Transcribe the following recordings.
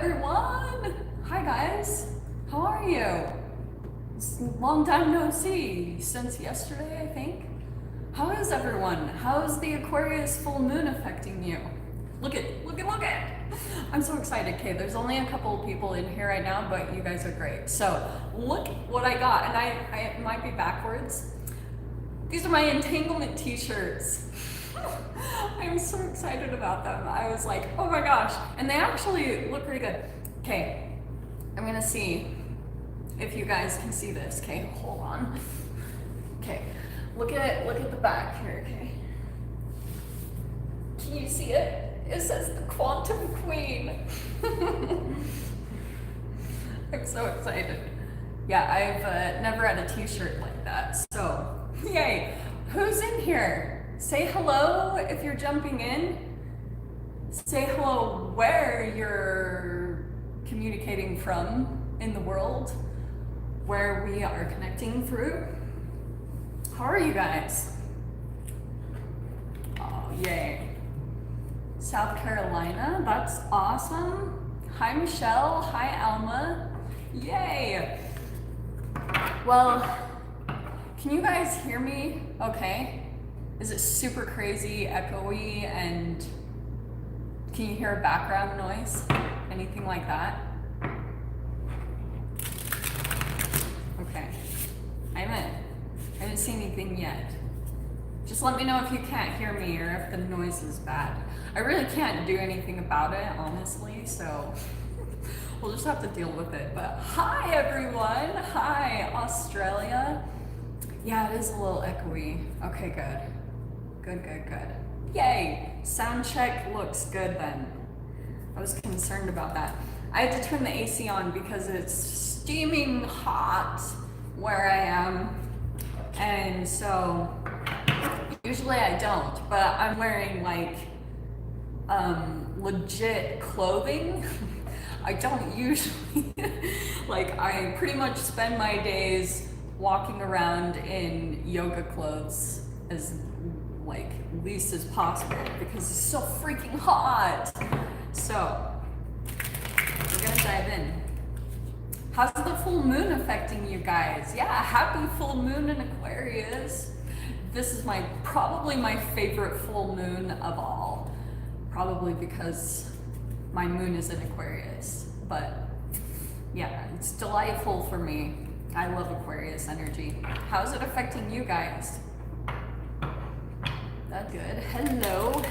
everyone! Hi guys, how are you? It's a long time no see, since yesterday I think. How is everyone? How is the Aquarius full moon affecting you? Look at! I'm so excited. Okay, there's only a couple of people in here right now, but you guys are great. So look what I got, and I might be backwards. These are my Entanglement t-shirts. I'm so excited about them. I was like, oh my gosh. And they actually look pretty good. Okay, I'm gonna see if you guys can see this. Okay, hold on. Okay, look at the back here, okay? Can you see it? It says the Quantum Queen. I'm so excited. Yeah, I've never had a t-shirt like that, so yay. Who's in here? Say hello if you're jumping in. Say hello where you're communicating from in the world, where we are connecting through. How are you guys? Oh, yay. South Carolina, that's awesome. Hi, Michelle. Hi, Alma. Yay. Well, can you guys hear me okay? Is it super crazy, echoey, and can you hear a background noise? Anything like that? Okay. I haven't seen anything yet. Just let me know if you can't hear me or if the noise is bad. I really can't do anything about it, honestly, so we'll just have to deal with it. But hi, everyone. Hi, Australia. Yeah, it is a little echoey. Okay, good. Good. Yay! Sound check looks good then. I was concerned about that. I had to turn the AC on because it's steaming hot where I am. And so, usually I don't, but I'm wearing like legit clothing. I don't usually, like I pretty much spend my days walking around in yoga clothes as like least as possible because it's so freaking hot. So we're gonna dive in. How's the full moon affecting you guys? Yeah, happy full moon in Aquarius. This is probably my favorite full moon of all. Probably because my moon is in Aquarius. But yeah, it's delightful for me. I love Aquarius energy. How's it affecting you guys? That's good. Hello.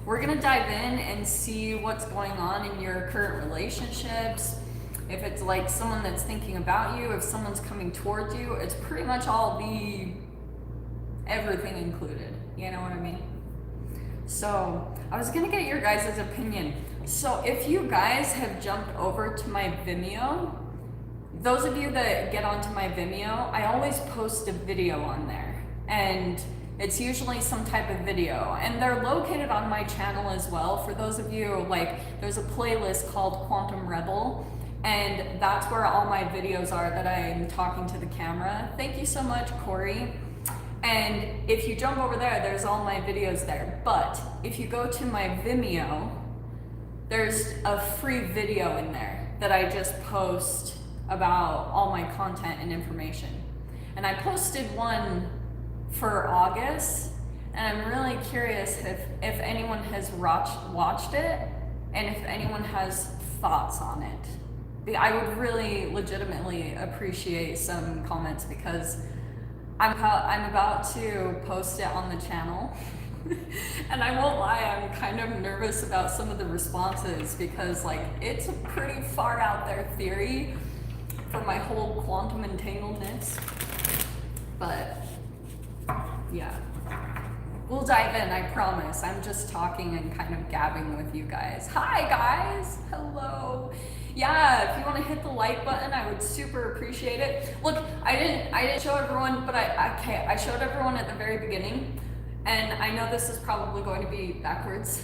We're gonna dive in and see what's going on in your current relationships. If it's like someone that's thinking about you, if someone's coming towards you, it's pretty much all everything included. You know what I mean? So I was gonna get your guys' opinion. So if you guys have jumped over to my Vimeo, those of you that get onto my Vimeo, I always post a video on there. And it's usually some type of video, and they're located on my channel as well. For those of you, like, there's a playlist called Quantum Rebel, and that's where all my videos are that I'm talking to the camera. Thank you so much, Corey. And if you jump over there, there's all my videos there. But if you go to my Vimeo, there's a free video in there that I just post about all my content and information. And I posted one for August, and I'm really curious if anyone has watched it and if anyone has thoughts on it. I would really legitimately appreciate some comments because I'm about to post it on the channel. And I won't lie, I'm kind of nervous about some of the responses because like it's a pretty far out there theory for my whole quantum entangledness. But yeah, we'll dive in, I promise. I'm just talking and kind of gabbing with you guys. Hi guys, hello. Yeah, if you want to hit the like button, I would super appreciate it. Look, I didn't show everyone, but I showed everyone at the very beginning, and I know this is probably going to be backwards,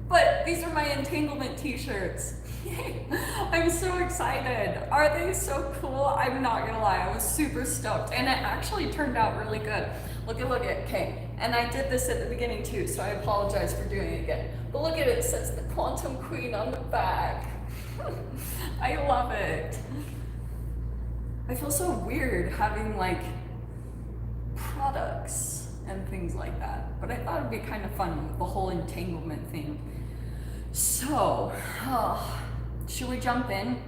but these are my Entanglement t-shirts. Yay. I'm so excited. Are they so cool? I'm not gonna lie, I was super stoked, and it actually turned out really good. Look at, okay, and I did this at the beginning too, so I apologize for doing it again. But look at it says the Quantum Queen on the back. I love it. I feel so weird having like products and things like that, but I thought it'd be kind of fun with the whole entanglement thing. So, should we jump in?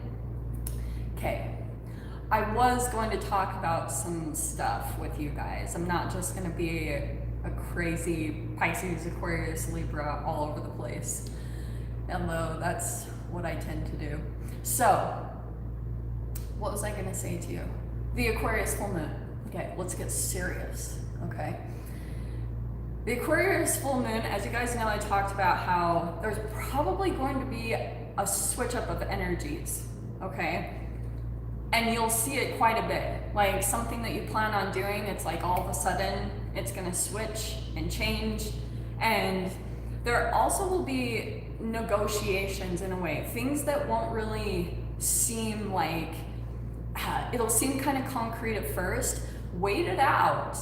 Okay. I was going to talk about some stuff with you guys. I'm not just going to be a crazy Pisces, Aquarius, Libra all over the place, although that's what I tend to do. So, what was I going to say to you? The Aquarius full moon. Okay, let's get serious, okay? The Aquarius full moon, as you guys know, I talked about how there's probably going to be a switch up of energies, okay? And you'll see it quite a bit. Like something that you plan on doing, it's like all of a sudden it's gonna switch and change. And there also will be negotiations in a way, things that won't really seem like, it'll seem kind of concrete at first. Wait it out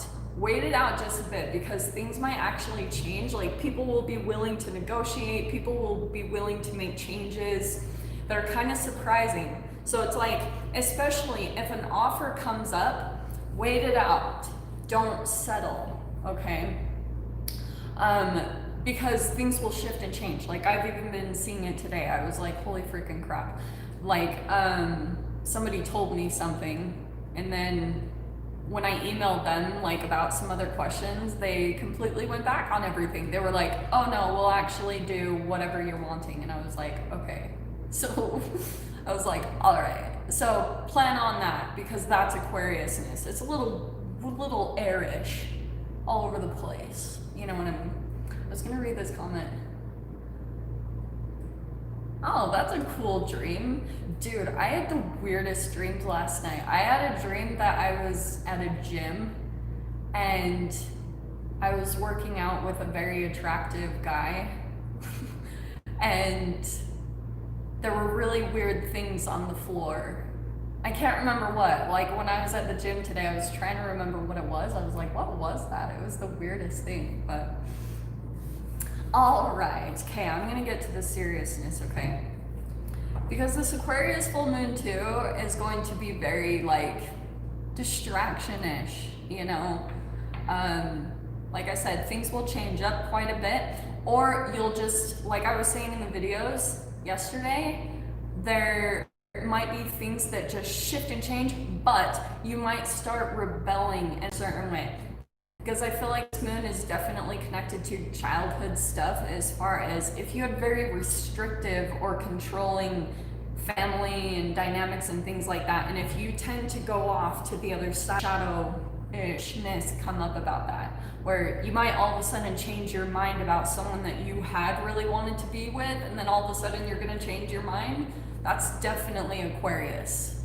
just a bit, because things might actually change. Like people will be willing to negotiate, people will be willing to make changes that are kind of surprising. So it's like, especially if an offer comes up, wait it out, don't settle, okay? Because things will shift and change. Like I've even been seeing it today. I was like, holy freaking crap. Like somebody told me something, and then when I emailed them like about some other questions, they completely went back on everything. They were like, oh no, we'll actually do whatever you're wanting. And I was like, okay. So I was like, all right. So plan on that, because that's Aquariusness. It's a little airish all over the place. You know what I mean? I was gonna read this comment. Oh, that's a cool dream. Dude, I had the weirdest dreams last night. I had a dream that I was at a gym and I was working out with a very attractive guy. And there were really weird things on the floor. I can't remember what. Like when I was at the gym today, I was trying to remember what it was. I was like, what was that? It was the weirdest thing, but all right. Okay, I'm gonna get to the seriousness, okay? Because this Aquarius full moon too is going to be very like distraction-ish, you know? Like I said, things will change up quite a bit, or you'll just, like I was saying in the videos yesterday, there might be things that just shift and change, but you might start rebelling in a certain way. Because I feel like this moon is definitely connected to childhood stuff, as far as if you had very restrictive or controlling family and dynamics and things like that, and if you tend to go off to the other side, shadow-ishness come up about that, where you might all of a sudden change your mind about someone that you had really wanted to be with, and then all of a sudden you're going to change your mind. That's definitely Aquarius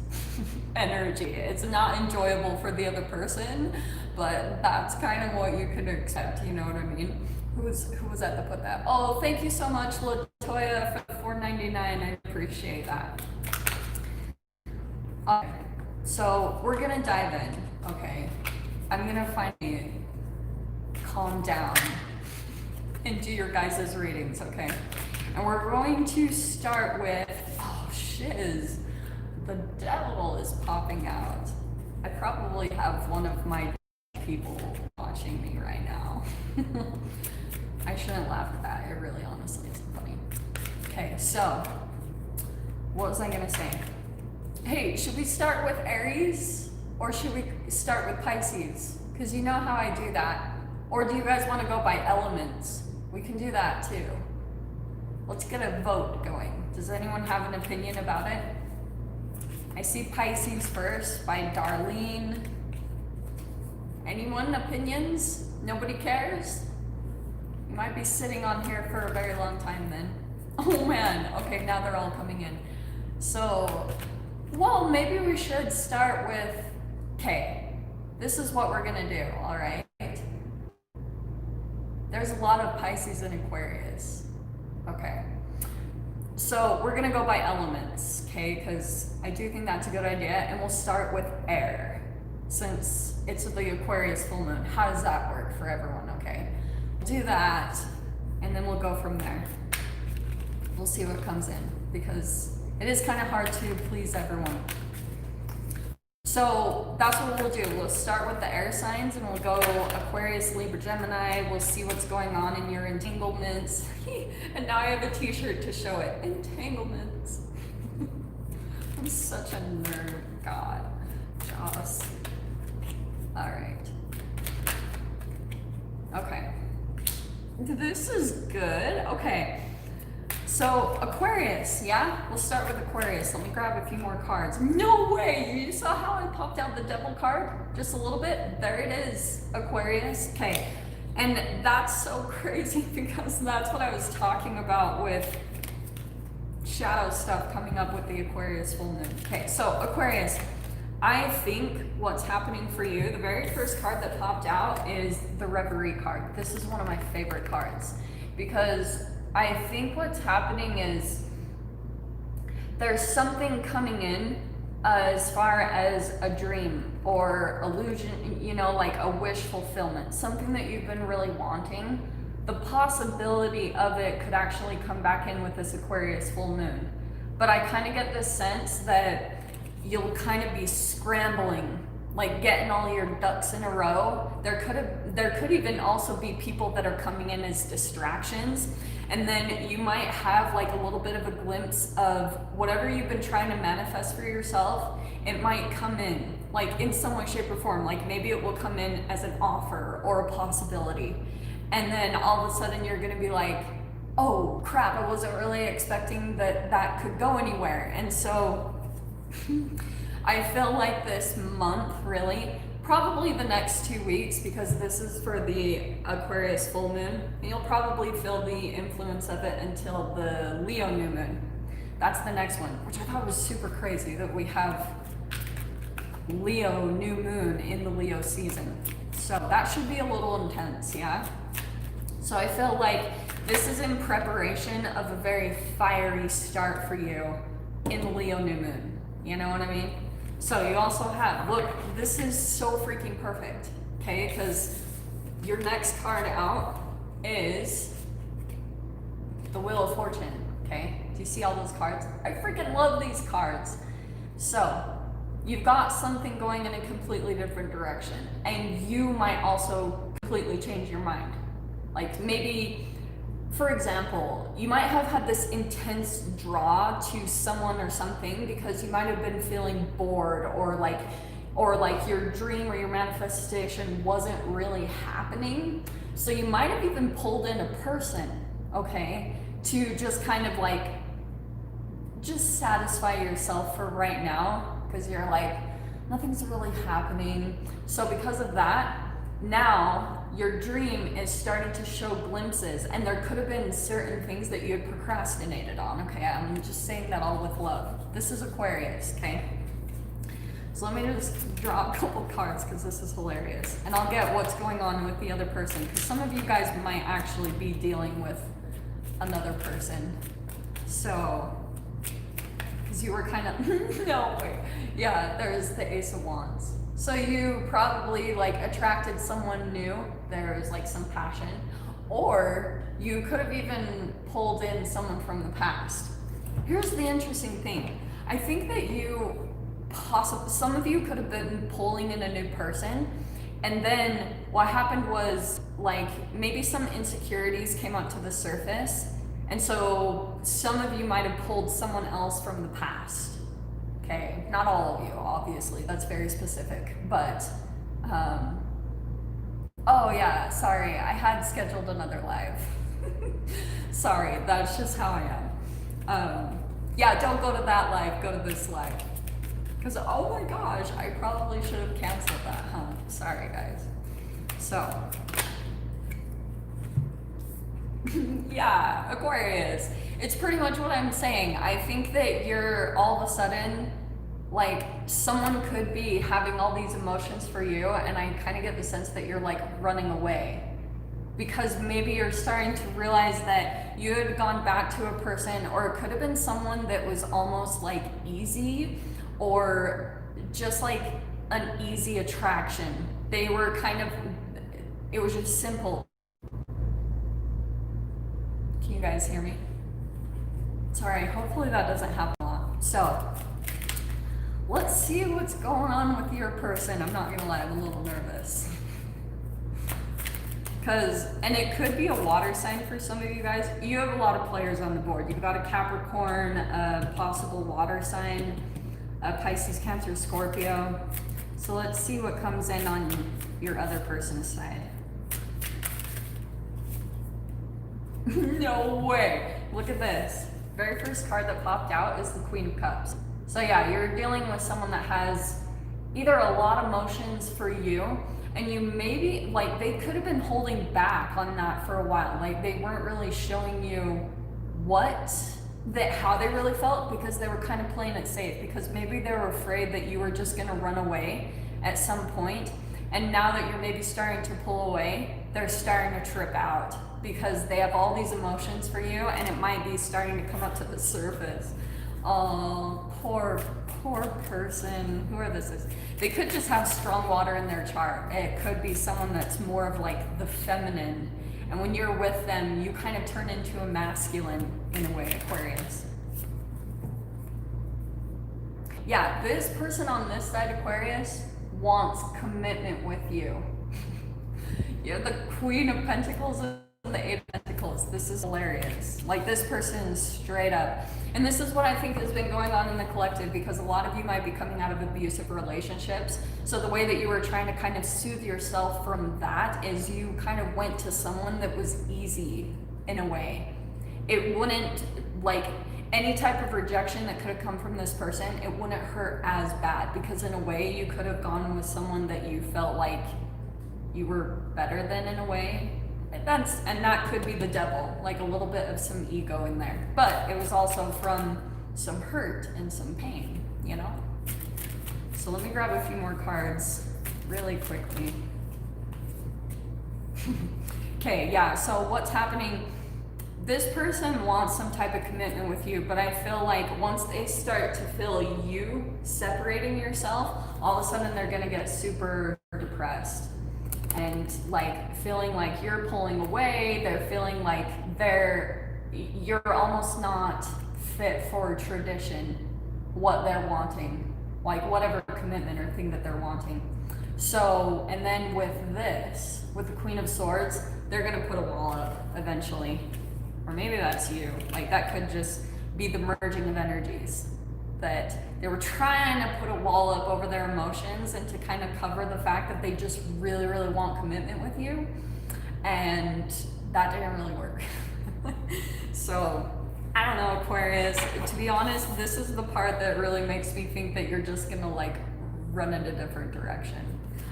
energy. It's not enjoyable for the other person, but that's kind of what you could accept, you know what I mean? Who was that that put that? Oh, thank you so much, LaToya, for the $4.99. I appreciate that. So we're gonna dive in, okay? I'm gonna finally calm down and do your guys' readings, okay? And we're going to start with, oh shiz, the devil is popping out. I probably have one of my people watching me right now. I shouldn't laugh at that. It really honestly isn't funny. Okay, so what was I gonna say? Hey, should we start with Aries or should we start with Pisces? Because you know how I do that. Or do you guys want to go by elements? We can do that too. Let's get a vote going. Does anyone have an opinion about it? I see Pisces first by Darlene. Anyone opinions? Nobody cares? You might be sitting on here for a very long time then. Oh man, okay, now they're all coming in. So, well, maybe we should start with, okay, this is what we're gonna do, all right? There's a lot of Pisces and Aquarius, okay? So we're gonna go by elements, okay? Because I do think that's a good idea, and we'll start with air, since it's the Aquarius full moon. How does that work for everyone, okay? Do that, and then we'll go from there. We'll see what comes in, because It is kind of hard to please everyone. So that's what we'll do. We'll start with the air signs and we'll go Aquarius, Libra, Gemini. We'll see what's going on in your entanglements. And now I have a t-shirt to show it. Entanglements. I'm such a nerd. God. Joss. Alright. Okay. This is good. Okay. So, Aquarius, yeah? We'll start with Aquarius. Let me grab a few more cards. No way! You saw how I popped out the devil card? Just a little bit? There it is, Aquarius. Okay. And that's so crazy because that's what I was talking about with shadow stuff coming up with the Aquarius full moon. Okay, so Aquarius, I think what's happening for you, the very first card that popped out is the Reverie card. This is one of my favorite cards because I think what's happening is there's something coming in as far as a dream or illusion, you know, like a wish fulfillment, something that you've been really wanting. The possibility of it could actually come back in with this Aquarius full moon. But I kind of get this sense that you'll kind of be scrambling, like getting all your ducks in a row. There could even also be people that are coming in as distractions. And then you might have like a little bit of a glimpse of whatever you've been trying to manifest for yourself. It might come in like in some way, shape or form. Like maybe it will come in as an offer or a possibility. And then all of a sudden you're gonna be like, oh crap, I wasn't really expecting that could go anywhere. And so I feel like this month really, probably the next 2 weeks, because this is for the Aquarius full moon, you'll probably feel the influence of it until the Leo new moon. That's the next one, which I thought was super crazy that we have Leo new moon in the Leo season. So that should be a little intense, yeah? So I feel like this is in preparation of a very fiery start for you in the Leo new moon. You know what I mean? So you also have, look, this is so freaking perfect, okay? Because your next card out is the Wheel of Fortune, okay? Do you see all those cards? I freaking love these cards. So you've got something going in a completely different direction, and you might also completely change your mind. Like maybe, for example, you might have had this intense draw to someone or something because you might have been feeling bored or like your dream or your manifestation wasn't really happening. So you might have even pulled in a person, okay, to just kind of like just satisfy yourself for right now because you're like, nothing's really happening. So because of that, now your dream is starting to show glimpses, and there could have been certain things that you had procrastinated on. Okay, I'm just saying that all with love. This is Aquarius, okay? So let me just draw a couple cards because this is hilarious, and I'll get what's going on with the other person because some of you guys might actually be dealing with another person. So, because you were kind of no wait, yeah. There's the Ace of Wands. So you probably like attracted someone new, there's like some passion, or you could have even pulled in someone from the past. Here's the interesting thing. I think that some of you could have been pulling in a new person, and then what happened was like maybe some insecurities came up to the surface, and so some of you might have pulled someone else from the past. Okay, not all of you, obviously, that's very specific, but, oh yeah, sorry, I had scheduled another live. Sorry, that's just how I am. Yeah, don't go to that live, go to this live. Because, oh my gosh, I probably should have canceled that, huh? Sorry, guys. So, yeah, Aquarius. It's pretty much what I'm saying. I think that you're all of a sudden, like, someone could be having all these emotions for you, and I kind of get the sense that you're like running away. Because maybe you're starting to realize that you had gone back to a person, or it could have been someone that was almost like easy, or just like an easy attraction. They were kind of, it was just simple. Can you guys hear me? Sorry, hopefully that doesn't happen a lot. So let's see what's going on with your person. I'm not gonna lie, I'm a little nervous. And it could be a water sign for some of you guys. You have a lot of players on the board. You've got a Capricorn, a possible water sign, a Pisces, Cancer, Scorpio. So let's see what comes in on your other person's side. No way. Look at this. Very first card that popped out is the Queen of Cups. So yeah, you're dealing with someone that has either a lot of emotions for you, and you maybe, like, they could have been holding back on that for a while. Like, they weren't really showing you how they really felt, because they were kind of playing it safe, because maybe they were afraid that you were just gonna run away at some point. And now that you're maybe starting to pull away, they're starting to trip out because they have all these emotions for you, and it might be starting to come up to the surface. Oh, poor person. Whoever this is. They could just have strong water in their chart. It could be someone that's more of like the feminine. And when you're with them, you kind of turn into a masculine in a way, Aquarius. Yeah, this person on this side, Aquarius, wants commitment with you. You're the Queen of Pentacles and the Eight of Pentacles. This is hilarious. Like, this person is straight up. And this is what I think has been going on in the collective, because a lot of you might be coming out of abusive relationships. So the way that you were trying to kind of soothe yourself from that is you kind of went to someone that was easy in a way. It wouldn't, like, any type of rejection that could have come from this person, it wouldn't hurt as bad, because in a way you could have gone with someone that you felt like you were better than in a way. And that could be the devil, like a little bit of some ego in there. But it was also from some hurt and some pain, you know? So let me grab a few more cards really quickly. Okay, yeah, so what's happening? This person wants some type of commitment with you, but I feel like once they start to feel you separating yourself, all of a sudden they're gonna get super depressed. And like feeling like you're pulling away, they're feeling like you're almost not fit for tradition, what they're wanting, like whatever commitment or thing that they're wanting. So, and then with the Queen of Swords, they're gonna put a wall up eventually. Or maybe that's you. Like, that could just be the merging of energies. That they were trying to put a wall up over their emotions and to kind of cover the fact that they just really, really want commitment with you. And that didn't really work. So, I don't know, Aquarius. To be honest, this is the part that really makes me think that you're just gonna like run in a different direction.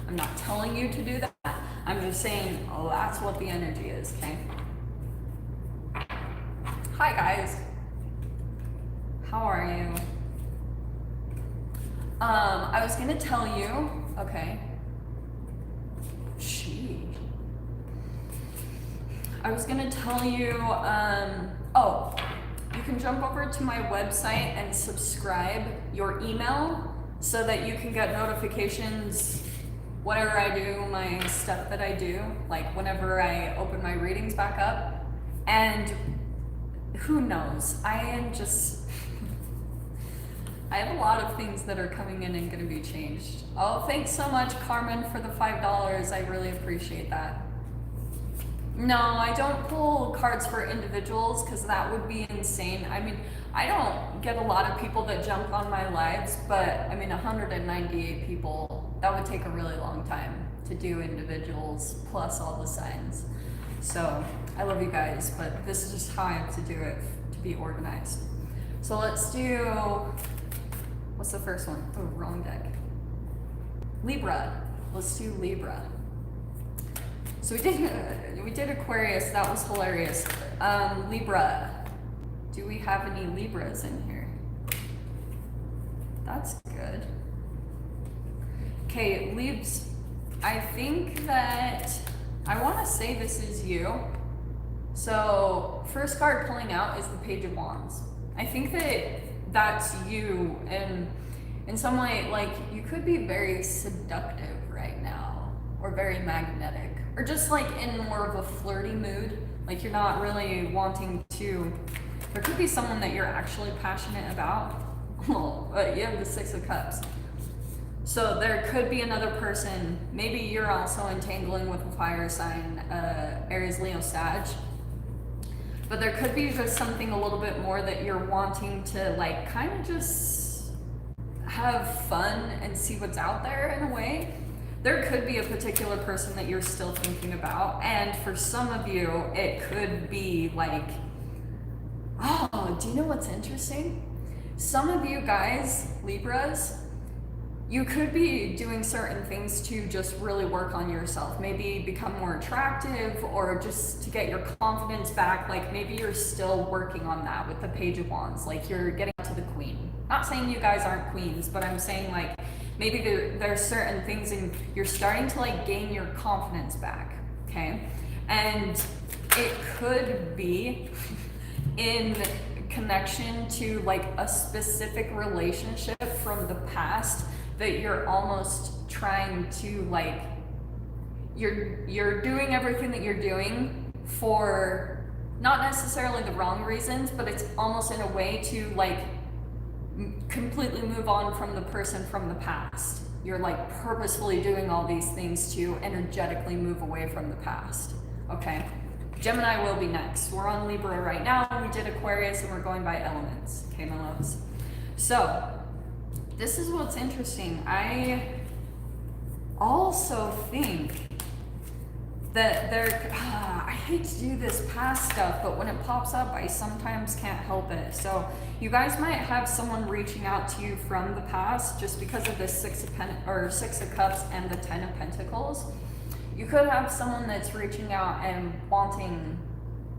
I'm not telling you to do that. I'm just saying, oh, that's what the energy is, okay? Hi, guys. How are you? I was gonna tell you, okay. I was gonna tell you, oh, you can jump over to my website and subscribe your email so that you can get notifications whatever I do, my stuff that I do, like whenever I open my readings back up. And who knows, I have a lot of things that are coming in and going to be changed. Oh, thanks so much, Carmen, for the $5. I really appreciate that. No, I don't pull cards for individuals because that would be insane. I mean, I don't get a lot of people that jump on my lives, but I mean, 198 people, that would take a really long time to do individuals plus all the signs. So I love you guys, but this is just how I have to do it to be organized. So let's do, what's the first one? Oh, wrong deck. Libra. Let's do Libra. So we did Aquarius. That was hilarious. Libra. Do we have any Libras in here? That's good. Okay, Libs. I think that I want to say this is you. So first card pulling out is the Page of Wands. I think that that's you, and in some way, like, you could be very seductive right now, or very magnetic, or just like in more of a flirty mood. Like, you're not really wanting to, there could be someone that you're actually passionate about, Well, you have the Six of Cups. So there could be another person. Maybe you're also entangling with a fire sign, Aries, Leo, Sag. But there could be just something a little bit more that you're wanting to like kind of just have fun and see what's out there in a way. There could be a particular person that you're still thinking about. And for some of you, it could be like, oh, do you know what's interesting? Some of you guys, Libras, you could be doing certain things to just really work on yourself. Maybe become more attractive or just to get your confidence back. Like maybe you're still working on that with the Page of Wands. Like you're getting to the Queen. Not saying you guys aren't queens, but I'm saying like maybe there's certain things and you're starting to like gain your confidence back, okay? And it could be in connection to like a specific relationship from the past that you're almost trying to like, you're doing everything that you're doing for not necessarily the wrong reasons, but it's almost in a way to like completely move on from the person from the past. You're like purposefully doing all these things to energetically move away from the past, okay? Gemini will be next. We're on Libra right now. We did Aquarius and we're going by elements, okay, my loves? So, this is what's interesting. I also think that I hate to do this past stuff, but when it pops up, I sometimes can't help it. So you guys might have someone reaching out to you from the past just because of the Six of Cups and the Ten of Pentacles. You could have someone that's reaching out and wanting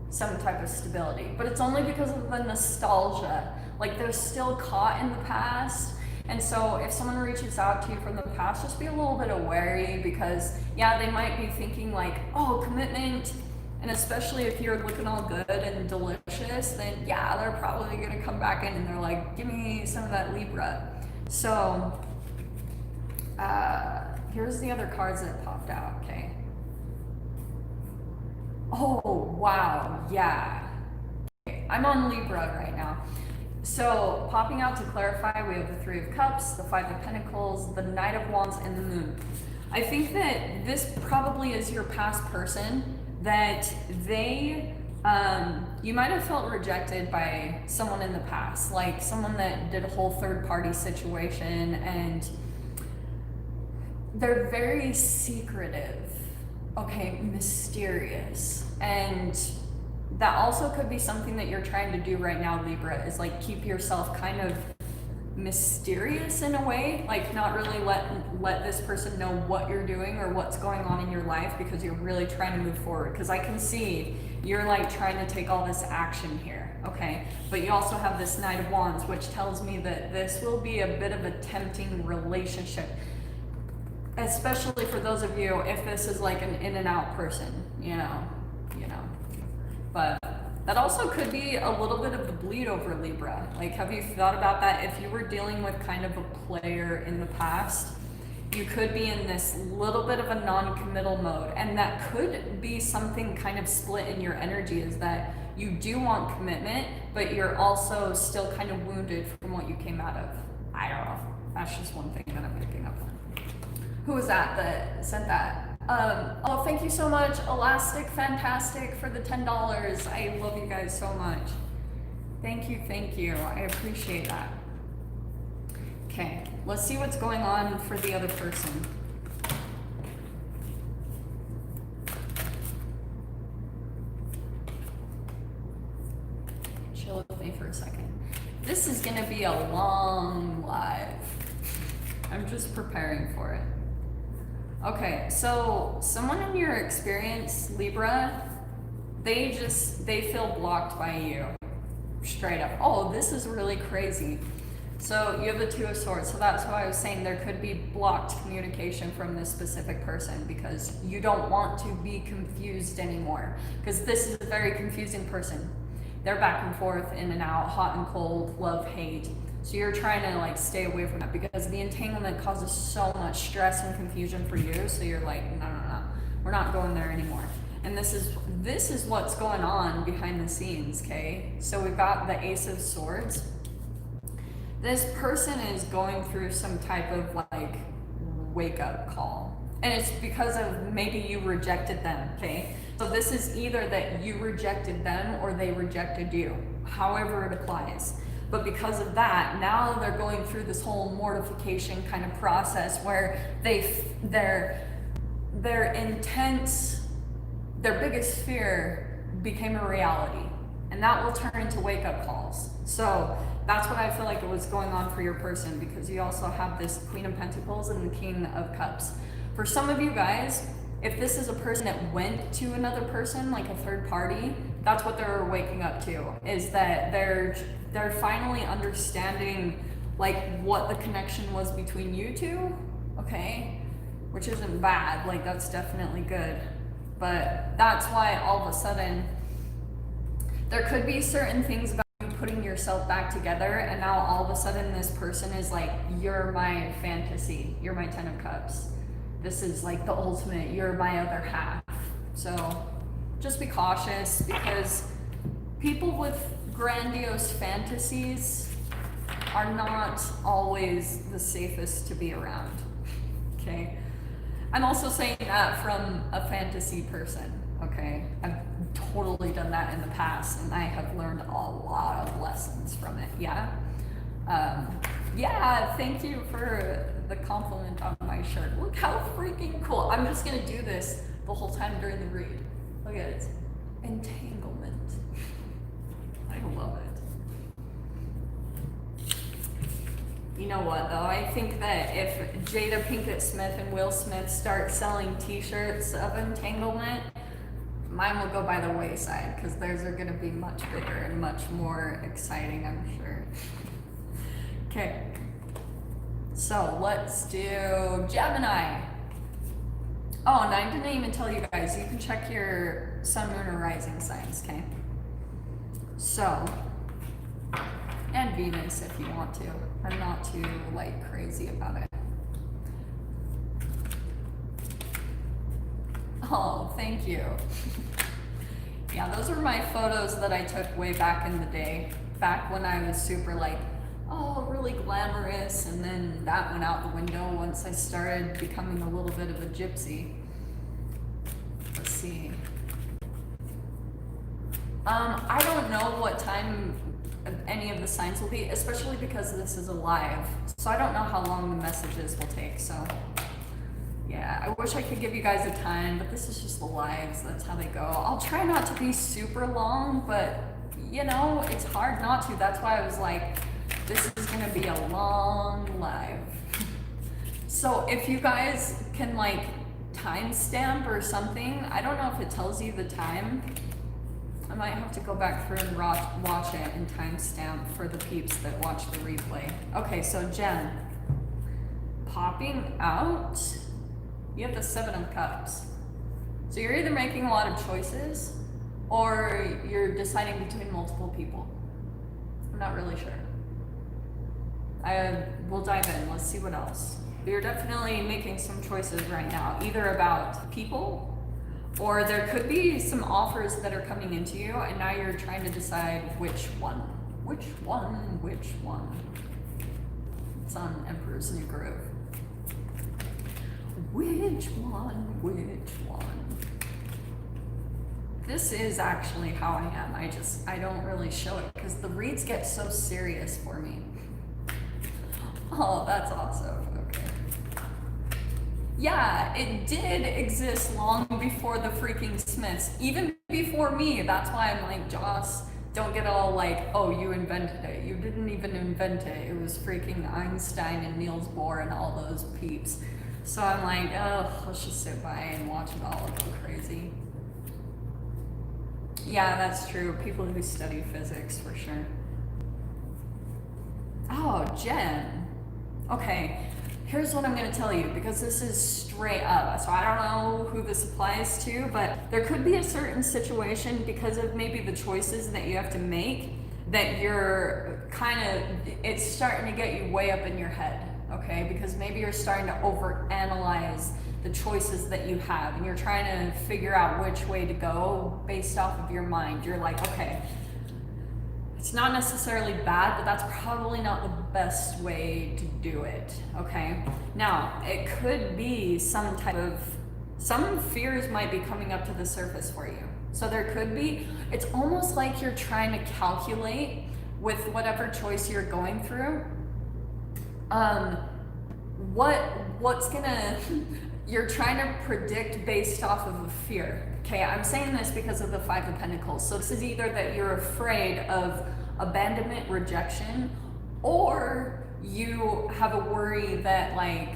some type of stability, but it's only because of the nostalgia. Like they're still caught in the past. And so if someone reaches out to you from the past, just be a little bit wary because yeah, they might be thinking like, oh, commitment. And especially if you're looking all good and delicious, then yeah, they're probably gonna come back in and they're like, give me some of that Libra. So here's the other cards that popped out, okay? Oh, wow, yeah. Okay, I'm on Libra right now. So, popping out to clarify, we have the Three of Cups, the Five of Pentacles, the Knight of Wands, and the Moon. I think that this probably is your past person that they, you might have felt rejected by someone in the past, like someone that did a whole third-party situation, and they're very secretive, okay, mysterious, and that also could be something that you're trying to do right now, Libra, is like keep yourself kind of mysterious in a way, like not really let this person know what you're doing or what's going on in your life because you're really trying to move forward. Because I can see you're like trying to take all this action here, okay? But you also have this Knight of Wands, which tells me that this will be a bit of a tempting relationship, especially for those of you if this is like an in and out person, you know. But that also could be a little bit of the bleed over, Libra. Like, have you thought about that? If you were dealing with kind of a player in the past, you could be in this little bit of a non-committal mode. And that could be something kind of split in your energy, is that you do want commitment, but you're also still kind of wounded from what you came out of. I don't know. That's just one thing that I'm picking up on. Who was that sent that? Oh, thank you so much, Elastic Fantastic, for the $10. I love you guys so much. Thank you. I appreciate that. Okay, let's see what's going on for the other person. Chill with me for a second. This is gonna be a long live. I'm just preparing for it. Okay, so someone in your experience, Libra, they feel blocked by you, straight up. Oh, this is really crazy. So you have the Two of Swords, so that's why I was saying there could be blocked communication from this specific person because you don't want to be confused anymore, because this is a very confusing person. They're back and forth, in and out, hot and cold, love, hate. So you're trying to like stay away from that because the entanglement causes so much stress and confusion for you. So you're like, no, we're not going there anymore. And this is what's going on behind the scenes, okay? So we've got the Ace of Swords. this person is going through some type of like wake up call. And it's because of maybe you rejected them, okay? So this is either that you rejected them or they rejected you, however it applies. But because of that, now they're going through this whole mortification kind of process where their intense, their biggest fear became a reality. And that will turn into wake up calls. So that's what I feel like it was going on for your person, because you also have this Queen of Pentacles and the King of Cups. For some of you guys, if this is a person that went to another person, like a third party, that's what they're waking up to, is that they're finally understanding like what the connection was between you two, okay? Which isn't bad, like that's definitely good. But that's why all of a sudden, there could be certain things about you putting yourself back together, and now all of a sudden this person is like, you're my fantasy, you're my 10 of Cups. This is like the ultimate, you're my other half. So just be cautious, because people with grandiose fantasies are not always the safest to be around, okay? I'm also saying that from a fantasy person, okay? I've totally done that in the past, and I have learned a lot of lessons from it, yeah? Yeah, thank you for the compliment on my shirt. Look how freaking cool. I'm just gonna do this the whole time during the read. Look at it. Entanglement. I love it. You know what though? I think that if Jada Pinkett Smith and Will Smith start selling t-shirts of entanglement, mine will go by the wayside, because theirs are gonna be much bigger and much more exciting, I'm sure. Okay. So let's do Gemini. Oh, and I didn't even tell you guys, you can check your sun, moon, or rising signs, okay? So, and Venus if you want to. I'm not too like crazy about it. Oh, thank you. Yeah, those were my photos that I took way back in the day, back when I was super like, oh, really glamorous, and then that went out the window once I started becoming a little bit of a gypsy. Let's see. I don't know what time any of the signs will be, especially because this is a live, so I don't know how long the messages will take, so yeah, I wish I could give you guys a time, but this is just the lives, that's how they go. I'll try not to be super long, but you know, it's hard not to. That's why I was like, this is gonna be a long live. So if you guys can like timestamp or something, I don't know if it tells you the time. I might have to go back through and watch it and timestamp for the peeps that watch the replay. Okay, so Jen, popping out, you have the 7 of Cups. So you're either making a lot of choices or you're deciding between multiple people. I'm not really sure. We'll dive in, let's see what else. You're definitely making some choices right now, either about people, or there could be some offers that are coming into you, and now you're trying to decide which one. Which one? It's on Emperor's New Groove. Which one? This is actually how I am. I don't really show it because the reads get so serious for me. Oh, that's awesome. Okay. Yeah, it did exist long before the freaking Smiths, even before me. That's why I'm like, Joss, don't get all like, oh, you invented it. You didn't even invent it. It was freaking Einstein and Niels Bohr and all those peeps. So I'm like, oh, let's just sit by and watch it all go crazy. Yeah, that's true. People who study physics, for sure. Oh, Jen. Okay. Here's what I'm going to tell you, because this is straight up. So I don't know who this applies to, but there could be a certain situation because of maybe the choices that you have to make that you're kind of, it's starting to get you way up in your head, okay? Because maybe you're starting to overanalyze the choices that you have and you're trying to figure out which way to go based off of your mind. You're like, okay, It's not necessarily bad, but that's probably not the best way to do it, okay? Now, it could be some fears might be coming up to the surface for you. So there could be, it's almost like you're trying to calculate with whatever choice you're going through, what's gonna, you're trying to predict based off of a fear. Okay, I'm saying this because of the Five of Pentacles. So this is either that you're afraid of abandonment, rejection, or you have a worry that like,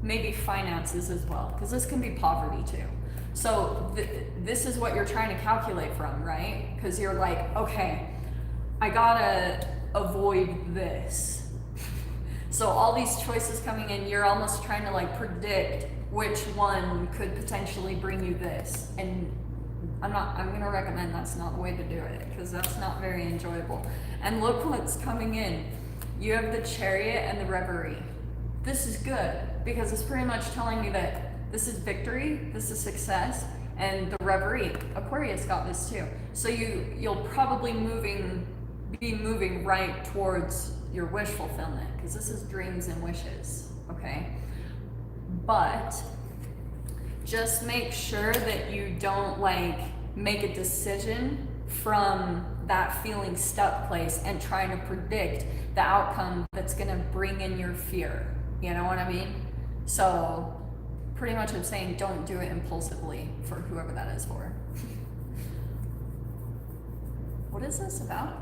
maybe finances as well, because this can be poverty too. So this is what you're trying to calculate from, right? Because you're like, okay, I gotta avoid this. So all these choices coming in, you're almost trying to like predict which one could potentially bring you this. And I'm gonna recommend that's not the way to do it, because that's not very enjoyable. And look what's coming in. You have the Chariot and the Reverie. This is good, because it's pretty much telling me that this is victory, this is success, and the Reverie, Aquarius got this too. So you'll probably be moving right towards your wish fulfillment, because this is dreams and wishes, okay? But just make sure that you don't like make a decision from that feeling stuck place and trying to predict the outcome that's gonna bring in your fear. You know what I mean? So pretty much I'm saying don't do it impulsively for whoever that is for. What is this about?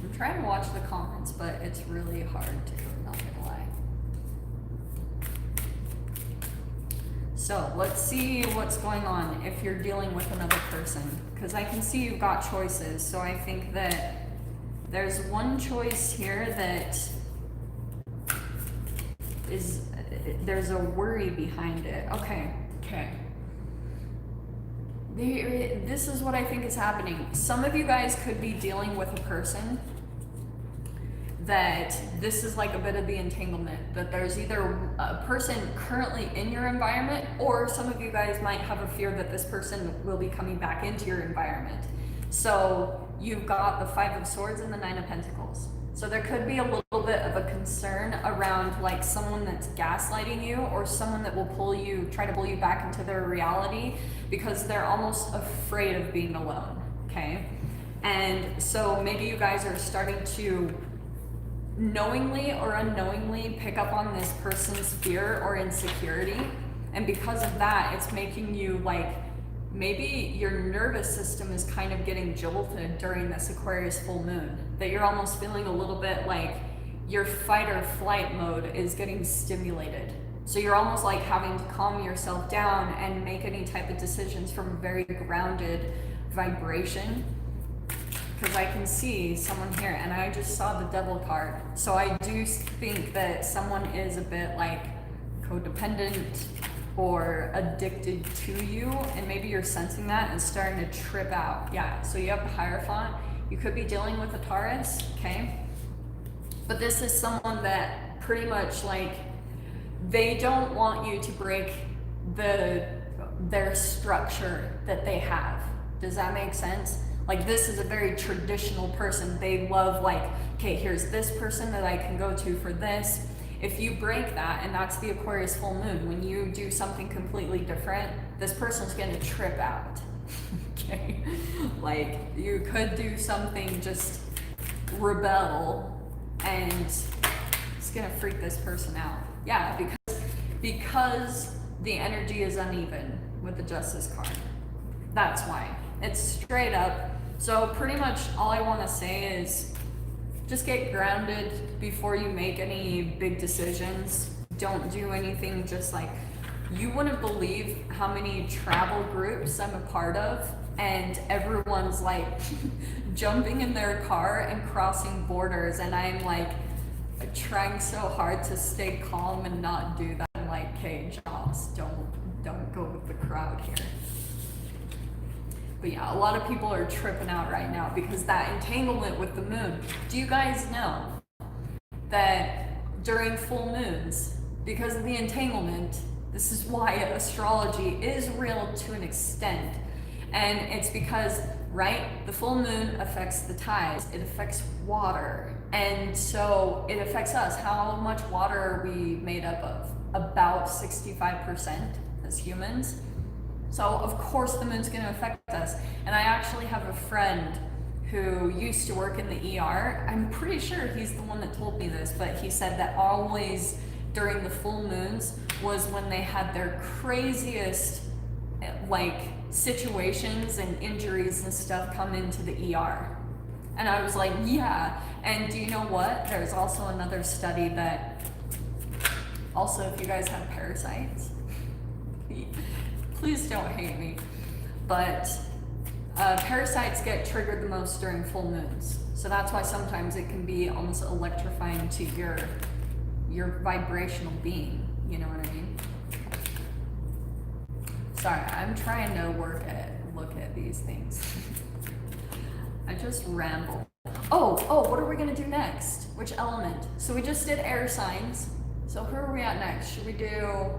I'm trying to watch the comments, but it's really hard to, not gonna lie. So let's see what's going on if you're dealing with another person, because I can see you've got choices. So I think that there's one choice here that is, there's a worry behind it. Okay. This is what I think is happening. Some of you guys could be dealing with a person that this is like a bit of the entanglement, that there's either a person currently in your environment, or some of you guys might have a fear that this person will be coming back into your environment. So you've got the Five of Swords and the Nine of Pentacles. So there could be a little bit of a concern around like someone that's gaslighting you, or someone that will try to pull you back into their reality, because they're almost afraid of being alone, okay? And so maybe you guys are starting to knowingly or unknowingly pick up on this person's fear or insecurity. And because of that, it's making you like, maybe your nervous system is kind of getting jolted during this Aquarius full moon, that you're almost feeling a little bit like your fight or flight mode is getting stimulated. So you're almost like having to calm yourself down and make any type of decisions from a very grounded vibration. Because I can see someone here, and I just saw the Devil card. So I do think that someone is a bit like codependent or addicted to you, and maybe you're sensing that and starting to trip out. Yeah, so you have the Hierophant. You could be dealing with a Taurus, okay? But this is someone that pretty much like, they don't want you to break their structure that they have. Does that make sense? Like, this is a very traditional person. They love like, okay, here's this person that I can go to for this. If you break that, and that's the Aquarius full moon, when you do something completely different, this person's gonna trip out, okay? Like, you could do something, just rebel, and it's gonna freak this person out. Yeah, because the energy is uneven with the Justice card. That's why. It's straight up. So pretty much all I want to say is just get grounded before you make any big decisions. Don't do anything just like, you wouldn't believe how many travel groups I'm a part of, and everyone's like jumping in their car and crossing borders, and I'm like trying so hard to stay calm and not do that. I'm like, okay, Joss, don't go with the crowd here. But yeah, a lot of people are tripping out right now because that entanglement with the moon. Do you guys know that during full moons, because of the entanglement, this is why astrology is real to an extent. And it's because right? The full moon affects the tides, it affects water, and so it affects us. How much water are we made up of? About 65% as humans. So of course the moon's going to affect us. And I actually have a friend who used to work in the ER. I'm pretty sure he's the one that told me this, but he said that always during the full moons was when they had their craziest like situations and injuries and stuff come into the ER. And I was like, yeah. And do you know what? There's also another study that also, if you guys have parasites, please don't hate me, but parasites get triggered the most during full moons. So that's why sometimes it can be almost electrifying to your vibrational being. You know what I mean? Sorry, I'm trying to look at these things. I just ramble. Oh, what are we gonna do next? Which element? So we just did air signs. So who are we at next? Should we do,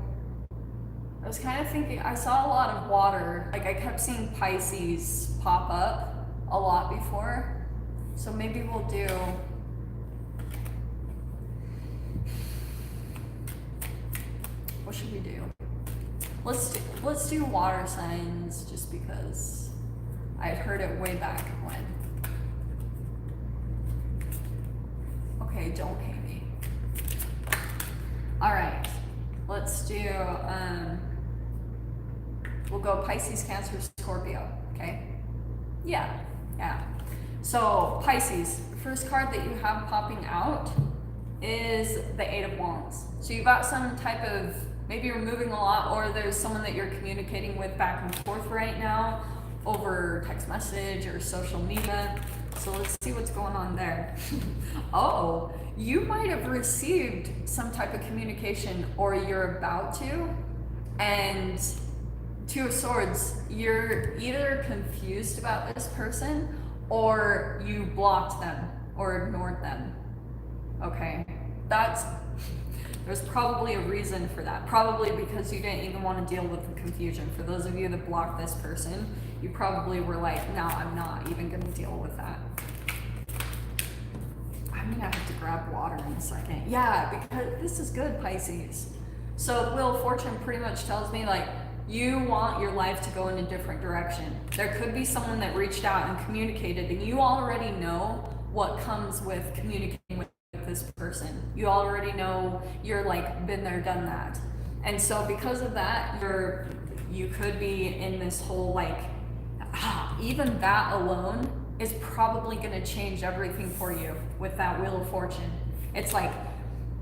I was kind of thinking, I saw a lot of water. Like I kept seeing Pisces pop up a lot before. So maybe we'll do, what should we do? Let's do water signs just because I'd heard it way back when. Okay, don't hate me. All right, let's do, we'll go Pisces, Cancer, Scorpio, okay? Yeah. So Pisces, first card that you have popping out is the Eight of Wands. So you've got some type of, maybe you're moving a lot, or there's someone that you're communicating with back and forth right now over text message or social media. So let's see what's going on there. Oh, you might have received some type of communication, or you're about to, and Two of Swords, you're either confused about this person or you blocked them or ignored them. Okay, there's probably a reason for that. Probably because you didn't even want to deal with the confusion. For those of you that blocked this person, you probably were like, no, I'm not even going to deal with that. I'm going to have to grab water in a second. Yeah, because this is good, Pisces. So the Wheel of Fortune pretty much tells me, like, you want your life to go in a different direction. There could be someone that reached out and communicated, and you already know what comes with communicating with this person. You already know, you're like been there, done that. And so because of that, you could be in this whole like, even that alone is probably going to change everything for you with that Wheel of Fortune. It's like,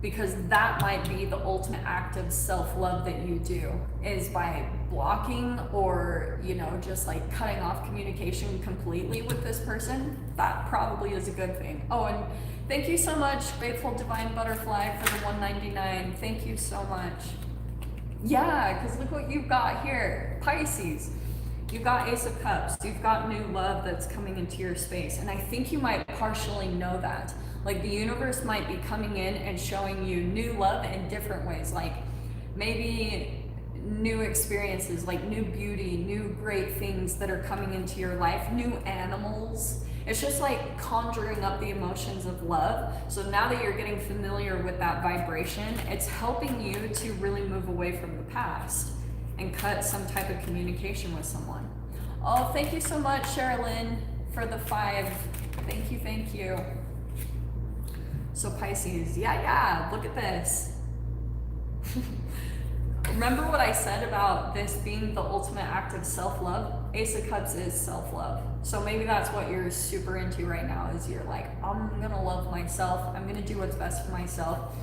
because that might be the ultimate act of self-love that you do, is by blocking or, you know, just like cutting off communication completely with this person. That probably is a good thing. Oh, and thank you so much, Faithful Divine Butterfly, for the $1.99. Thank you so much. Yeah, because look what you've got here, Pisces. You've got Ace of Cups. You've got new love that's coming into your space. And I think you might partially know that. Like the universe might be coming in and showing you new love in different ways. Like maybe new experiences, like new beauty, new great things that are coming into your life, new animals. It's just like conjuring up the emotions of love. So now that you're getting familiar with that vibration, it's helping you to really move away from the past and cut some type of communication with someone. Oh, thank you so much, Sherilyn, for the 5. Thank you. So Pisces, yeah, look at this. Remember what I said about this being the ultimate act of self-love? Ace of Cups is self-love. So maybe that's what you're super into right now, is you're like, I'm gonna love myself. I'm gonna do what's best for myself.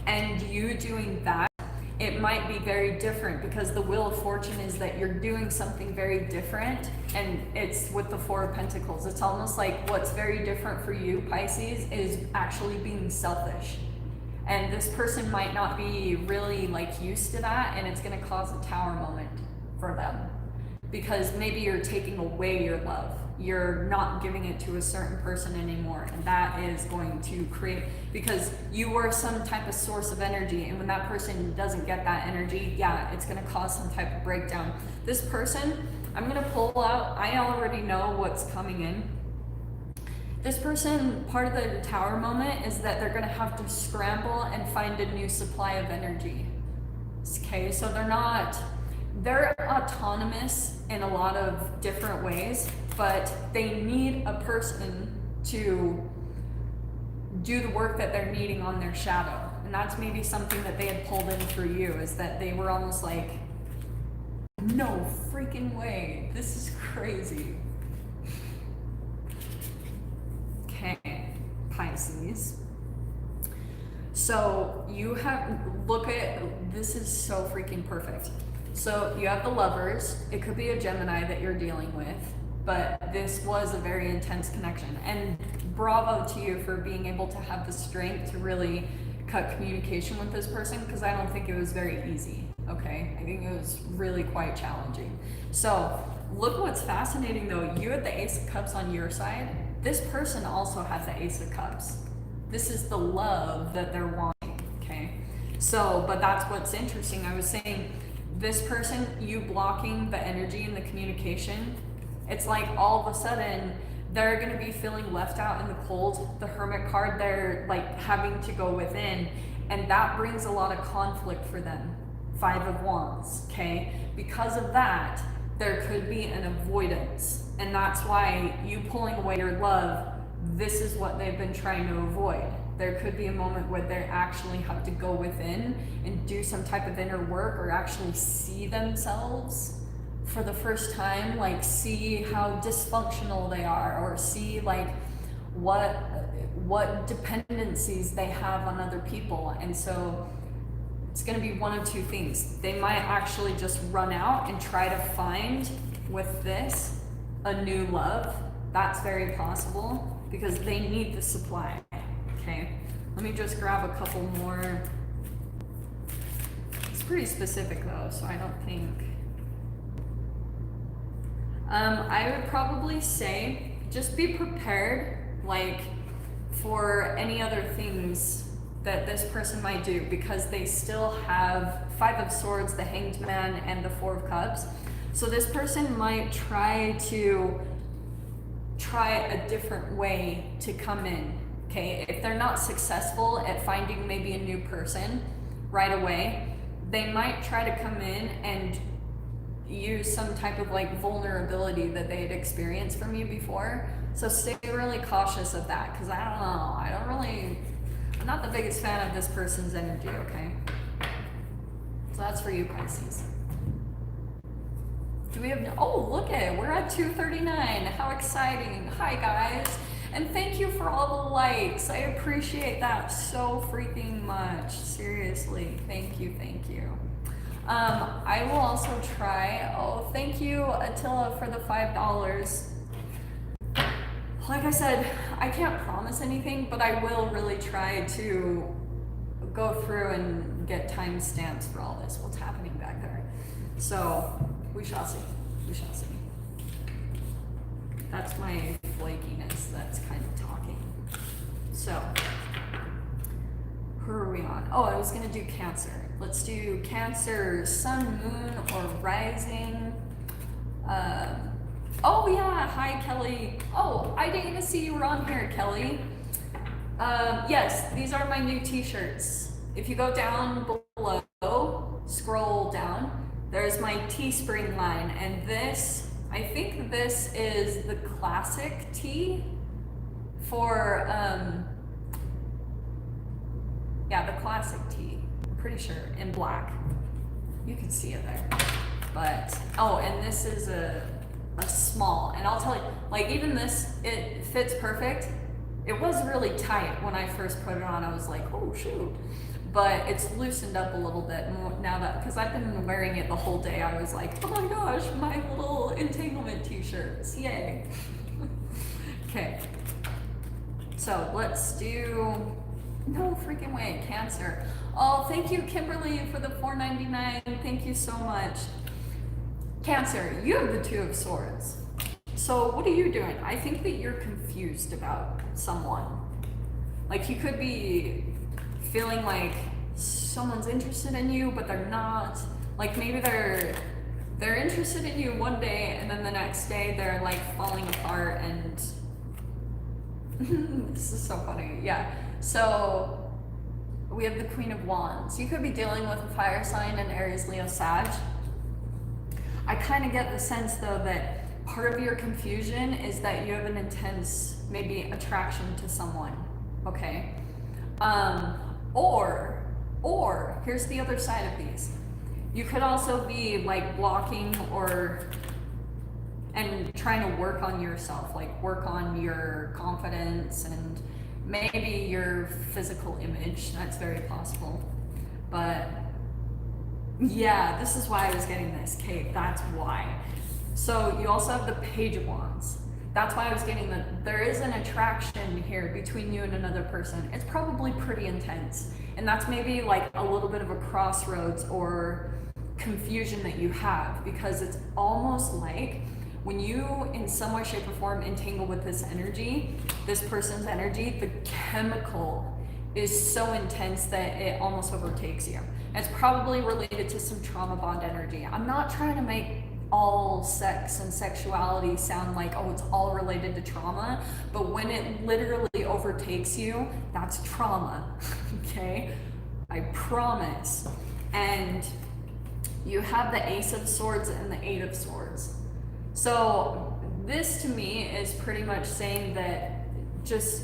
And you doing that, it might be very different, because the Wheel of Fortune is that you're doing something very different, and it's with the 4 of Pentacles. It's almost like what's very different for you, Pisces, is actually being selfish. And this person might not be really like used to that, and it's gonna cause a tower moment for them. Because maybe you're taking away your love. You're not giving it to a certain person anymore, and that is going to create, because you were some type of source of energy, and when that person doesn't get that energy, yeah, it's going to cause some type of breakdown. This person, I'm gonna pull out, I already know what's coming in. This person, part of the Tower moment is that they're gonna have to scramble and find a new supply of energy. Okay, so they're autonomous in a lot of different ways, but they need a person to do the work that they're needing on their shadow. And that's maybe something that they had pulled in for you, is that they were almost like, no freaking way, this is crazy. Okay, Pisces. So you have, look at, this is so freaking perfect. So you have the Lovers. It could be a Gemini that you're dealing with, but this was a very intense connection. And bravo to you for being able to have the strength to really cut communication with this person, because I don't think it was very easy, okay? I think it was really quite challenging. So look what's fascinating though. You had the Ace of Cups on your side. This person also has the Ace of Cups. This is the love that they're wanting, okay? So, but that's what's interesting. I was saying, this person, you blocking the energy and the communication, it's like all of a sudden, they're gonna be feeling left out in the cold. The Hermit card, they're like having to go within, and that brings a lot of conflict for them. 5 of Wands, okay? Because of that, there could be an avoidance, and that's why you pulling away your love, this is what they've been trying to avoid. There could be a moment where they actually have to go within and do some type of inner work, or actually see themselves for the first time, like see how dysfunctional they are, or see like what dependencies they have on other people. And so it's going to be one of two things. They might actually just run out and try to find with this a new love. That's very possible, because they need the supply. Okay, let me just grab a couple more. It's pretty specific though, so I don't think. I would probably say just be prepared, like, for any other things that this person might do, because they still have 5 of Swords, the Hanged Man, and the 4 of Cups. So this person might try a different way to come in, okay? If they're not successful at finding maybe a new person right away, they might try to come in and use some type of like vulnerability that they had experienced from you before. So stay really cautious of that, because I don't know, I'm not the biggest fan of this person's energy, okay? So that's for you, Pisces. Do we have, oh, look at it, we're at 239, how exciting. Hi guys, and thank you for all the likes. I appreciate that so freaking much, seriously, thank you, thank you. I will also try, oh, thank you, Attila, for the $5. Like I said, I can't promise anything, but I will really try to go through and get timestamps for all this, what's happening back there. So, we shall see, we shall see. That's my flakiness that's kind of talking. So, who are we on? Oh, I was gonna do Cancer. Let's do Cancer, Sun, Moon, or Rising. Oh yeah, hi Kelly. Oh, I didn't even see you were on here, Kelly. Yes, these are my new t-shirts. If you go down below, scroll down, there's my Teespring line, and this, I think this is the classic tee for, yeah, the classic tee, I'm pretty sure, in black. You can see it there. But, oh, and this is a small, and I'll tell you, like, even this, it fits perfect. It was really tight when I first put it on. I was like, oh shoot. But it's loosened up a little bit more now that, because I've been wearing it the whole day. I was like, oh my gosh, my little Entanglement t-shirts, yay. Okay, so let's do, no freaking way, Cancer. Oh, thank you, Kimberly, for the $4.99. Thank you so much. Cancer, you have the Two of Swords. So what are you doing? I think that you're confused about someone. Like, you could be feeling like someone's interested in you, but they're not. Like, maybe They're interested in you one day, and then the next day they're like falling apart, and this is so funny. Yeah. So we have the Queen of Wands. You could be dealing with a fire sign, an Aries, Leo, Sag. I kind of get the sense though that part of your confusion is that you have an intense, maybe attraction to someone. Okay. Or here's the other side of these. You could also be like blocking and trying to work on yourself, like work on your confidence and maybe your physical image. That's very possible. But yeah, this is why I was getting this, Kate. That's why. So you also have the Page of Wands. That's why I was getting that there is an attraction here between you and another person. It's probably pretty intense. And that's maybe like a little bit of a crossroads or confusion that you have, because it's almost like when you in some way, shape, or form entangle with this energy, this person's energy, the chemical is so intense that it almost overtakes you. It's probably related to some trauma bond energy. I'm not trying to make all sex and sexuality sound like, oh, it's all related to trauma, but when it literally overtakes you, that's trauma. Okay, I promise. And you have the Ace of Swords and the Eight of Swords. So this to me is pretty much saying that just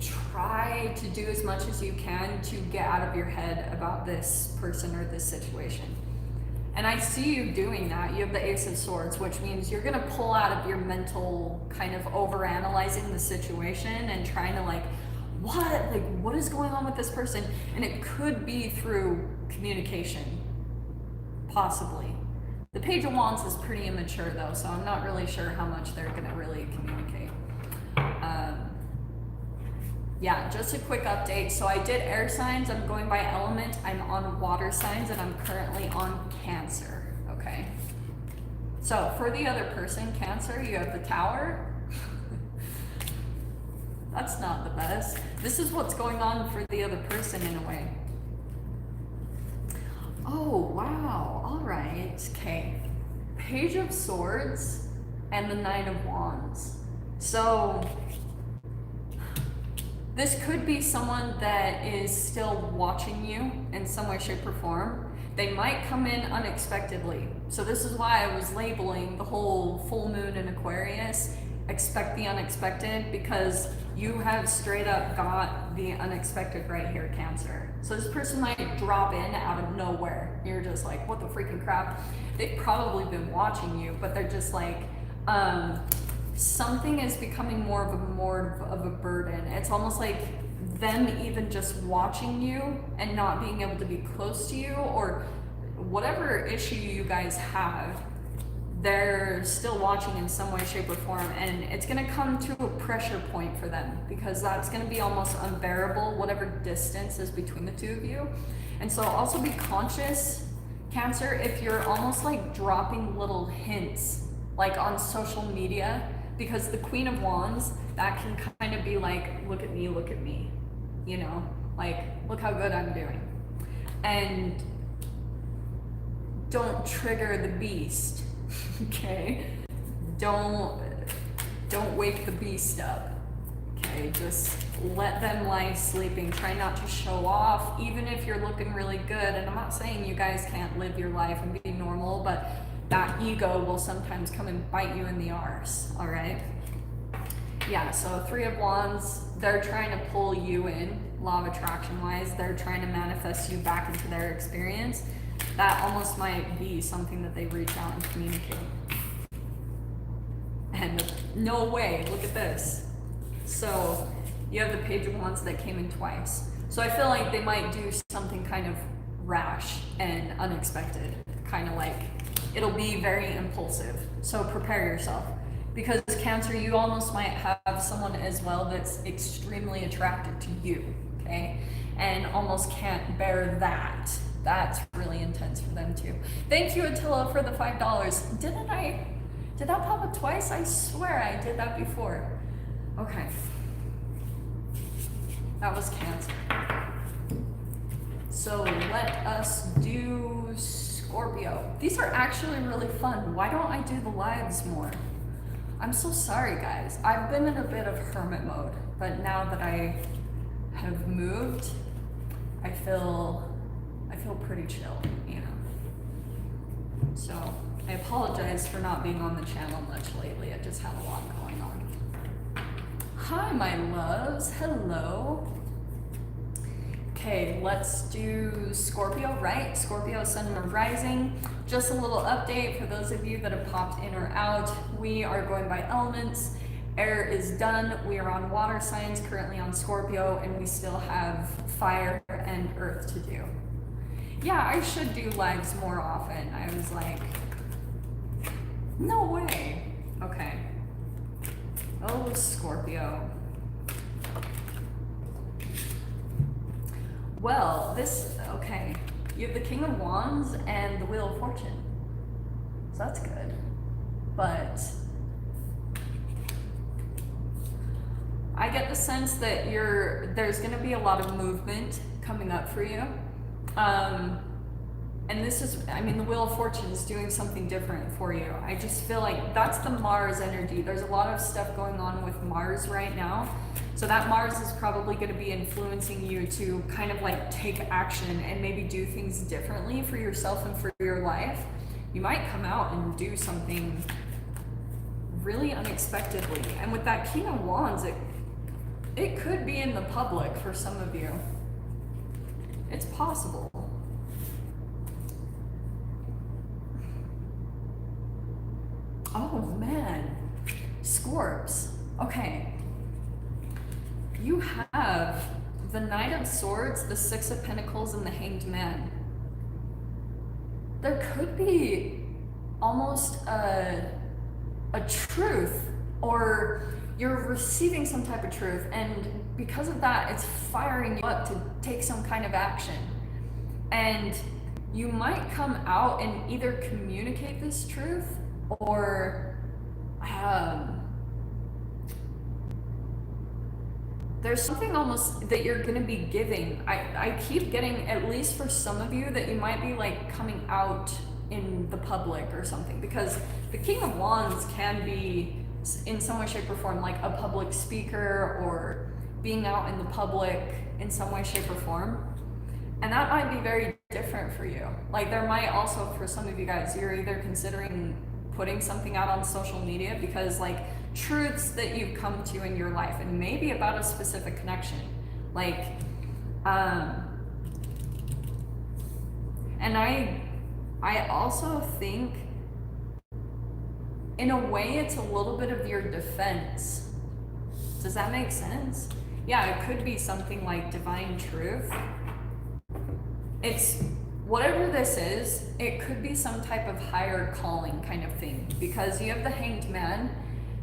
try to do as much as you can to get out of your head about this person or this situation. And I see you doing that. You have the Ace of Swords, which means you're gonna pull out of your mental kind of over-analyzing the situation and trying to like, what is going on with this person? And it could be through communication, possibly. The Page of Wands is pretty immature though, so I'm not really sure how much they're gonna really communicate. Yeah, just a quick update. So I did air signs, I'm going by element, I'm on water signs, and I'm currently on Cancer, okay? So for the other person, Cancer, you have the Tower. That's not the best. This is what's going on for the other person in a way. Oh, wow, all right, okay. Page of Swords and the Nine of Wands. So this could be someone that is still watching you in some way, shape, or form. They might come in unexpectedly. So this is why I was labeling the whole full moon in Aquarius, expect the unexpected, because you have straight up got the unexpected right here, Cancer. So this person might drop in out of nowhere. You're just like, what the freaking crap? They've probably been watching you, but they're just like, something is becoming more of a burden. It's almost like them even just watching you and not being able to be close to you, or whatever issue you guys have, they're still watching in some way, shape, or form, and it's going to come to a pressure point for them, because that's going to be almost unbearable, whatever distance is between the two of you. And so also be conscious, Cancer, if you're almost like dropping little hints like on social media, because the Queen of Wands, that can kind of be like, look at me, you know, like, look how good I'm doing. And don't trigger the beast, okay? Don't wake the beast up, okay? Just let them lie sleeping. Try not to show off, even if you're looking really good. And I'm not saying you guys can't live your life and be normal, but that ego will sometimes come and bite you in the arse, all right? Yeah, so Three of Wands, they're trying to pull you in, law of attraction wise. They're trying to manifest you back into their experience. That almost might be something that they reach out and communicate. And no way, look at this. So you have the Page of Wands that came in twice. So I feel like they might do something kind of rash and unexpected, kind of like, it'll be very impulsive. So prepare yourself. Because Cancer, you almost might have someone as well that's extremely attracted to you, okay? And almost can't bear that. That's really intense for them too. Thank you, Attila, for the $5. Did that pop up twice? I swear I did that before. Okay. That was Cancer. So let us do Scorpio. These are actually really fun. Why don't I do the lives more? I'm so sorry, guys. I've been in a bit of hermit mode, but now that I have moved, I feel pretty chill, you know. So I apologize for not being on the channel much lately. I just had a lot going on. Hi, my loves. Hello. Okay, let's do Scorpio, right? Scorpio, Sun, Moon, Rising. Just a little update for those of you that have popped in or out. We are going by elements. Air is done. We are on water signs, currently on Scorpio, and we still have fire and earth to do. Yeah, I should do lives more often. I was like, no way. Okay. Oh, Scorpio. Well, okay. You have the King of Wands and the Wheel of Fortune. So that's good. But I get the sense that there's gonna be a lot of movement coming up for you. And this is, I mean, the Wheel of Fortune is doing something different for you. I just feel like that's the Mars energy. There's a lot of stuff going on with Mars right now. So that Mars is probably going to be influencing you to kind of like take action and maybe do things differently for yourself and for your life. You might come out and do something really unexpectedly. And with that King of Wands, it could be in the public for some of you. It's possible. Oh man, Scorps. Okay. You have the Knight of Swords, the Six of Pentacles, and the Hanged Man. There could be almost a truth, or you're receiving some type of truth, and because of that, it's firing you up to take some kind of action. And you might come out and either communicate this truth, or there's something almost that you're gonna be giving. I keep getting, at least for some of you, that you might be like coming out in the public or something, because the King of Wands can be in some way, shape, or form like a public speaker or being out in the public in some way, shape, or form. And that might be very different for you. Like there might also, for some of you guys, you're either considering putting something out on social media because like truths that you've come to in your life, and maybe about a specific connection, like and I also think in a way it's a little bit of your defense. Does that make sense? Yeah, it could be something like divine truth. It's whatever this is, it could be some type of higher calling kind of thing, because you have the Hanged Man.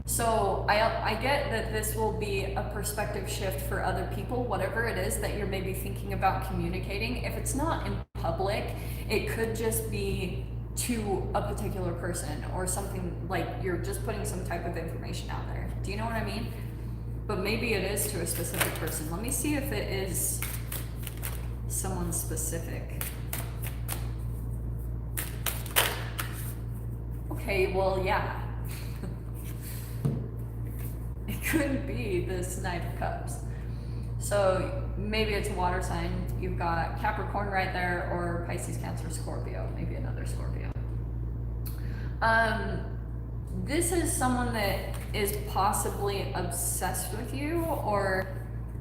So I get that this will be a perspective shift for other people, whatever it is that you're maybe thinking about communicating. If it's not in public, it could just be to a particular person or something, like you're just putting some type of information out there. Do you know what I mean? But maybe it is to a specific person. Let me see if it is someone specific. Okay, well, yeah. It could be this Knight of Cups. So maybe it's a water sign. You've got Capricorn right there, or Pisces, Cancer, Scorpio, maybe another Scorpio. This is someone that is possibly obsessed with you or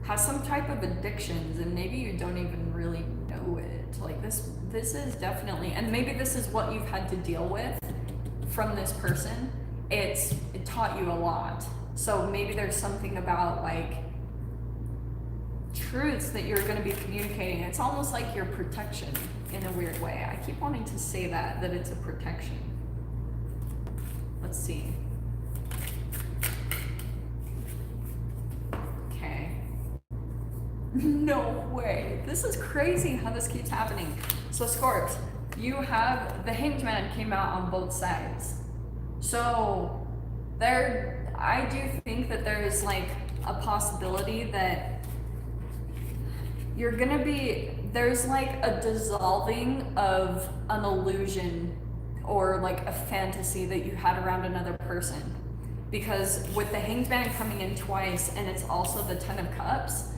has some type of addictions, and maybe you don't even really know it. Like this is definitely, and maybe this is what you've had to deal with from this person. It taught you a lot. So maybe there's something about like truths that you're going to be communicating. It's almost like your protection in a weird way. I keep wanting to say that it's a protection. Let's see. Okay. No way. This is crazy how this keeps happening. So Scorps, you have the Hanged Man came out on both sides. So I do think that there is like a possibility that you're gonna be, there's like a dissolving of an illusion or like a fantasy that you had around another person. Because with the Hanged Man coming in twice and it's also the Ten of Cups,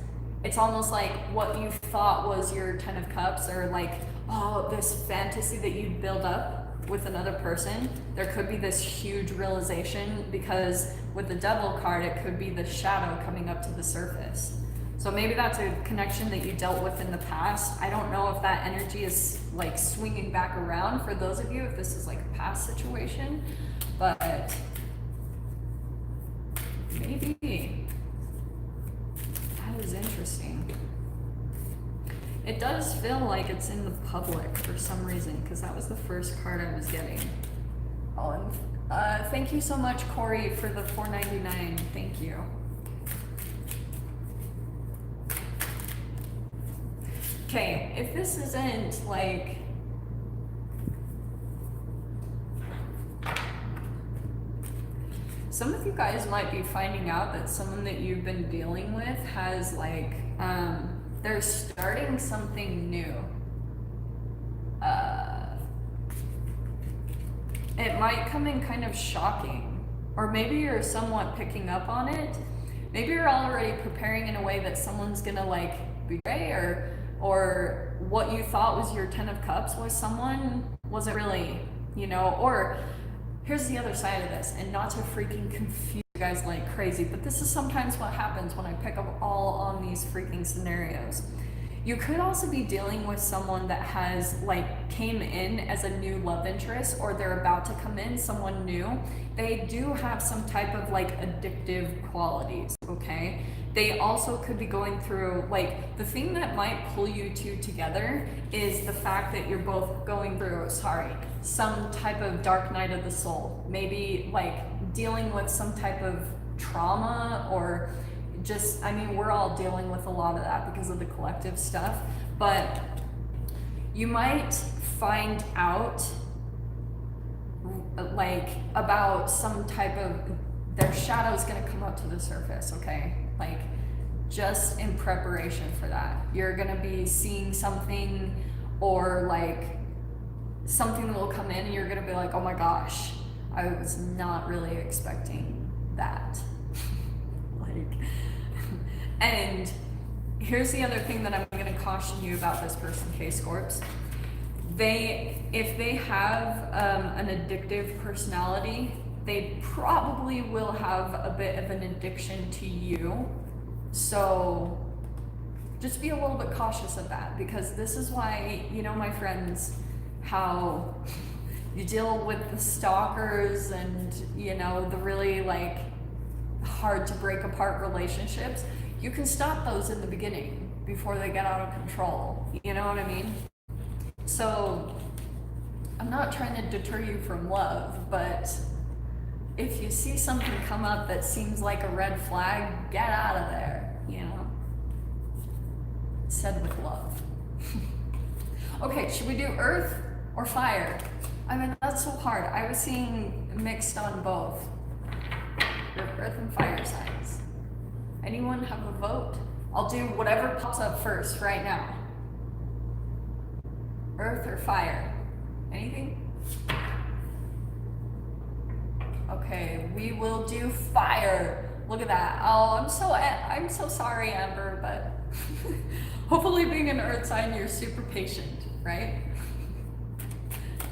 it's almost like what you thought was your Ten of Cups, or like, oh, this fantasy that you build up with another person, there could be this huge realization, because with the Devil card, it could be the shadow coming up to the surface. So maybe that's a connection that you dealt with in the past. I don't know if that energy is like swinging back around for those of you, if this is like a past situation, but maybe. That is interesting. It does feel like it's in the public for some reason, because that was the first card I was getting. Oh, and thank you so much, Corey, for the $4.99. Thank you. Okay, if this isn't like, some of you guys might be finding out that someone that you've been dealing with has like, they're starting something new. It might come in kind of shocking, or maybe you're somewhat picking up on it. Maybe you're already preparing in a way that someone's gonna like betray, or what you thought was your Ten of Cups was someone wasn't really, you know. Or here's the other side of this, and not to freaking confuse you guys like crazy, but this is sometimes what happens when I pick up all on these freaking scenarios. You could also be dealing with someone that has like came in as a new love interest, or they're about to come in, someone new. They do have some type of like addictive qualities, okay? They also could be going through, like, the thing that might pull you two together is the fact that you're both going through, some type of dark night of the soul. Maybe like dealing with some type of trauma, or just, I mean, we're all dealing with a lot of that because of the collective stuff, but you might find out like about some type of, their shadow is going to come up to the surface, okay? Like, just in preparation for that, you're going to be seeing something, or like something that will come in and you're going to be like, oh my gosh, I was not really expecting that. Like, and here's the other thing that I'm going to caution you about this person, K-Scorps. If they have an addictive personality, they probably will have a bit of an addiction to you. So just be a little bit cautious of that, because this is why, you know, my friends, how you deal with the stalkers and, you know, the really like hard to break apart relationships. You can stop those in the beginning before they get out of control. You know what I mean? So I'm not trying to deter you from love, but if you see something come up that seems like a red flag, get out of there, you know? Said with love. Okay, should we do earth or fire? I mean, that's so hard. I was seeing mixed on both. Earth and fire signs. Anyone have a vote? I'll do whatever pops up first right now. Earth or fire? Anything? Okay, we will do fire. Look at that. Oh, I'm so sorry, Amber, but hopefully being an earth sign, you're super patient, right?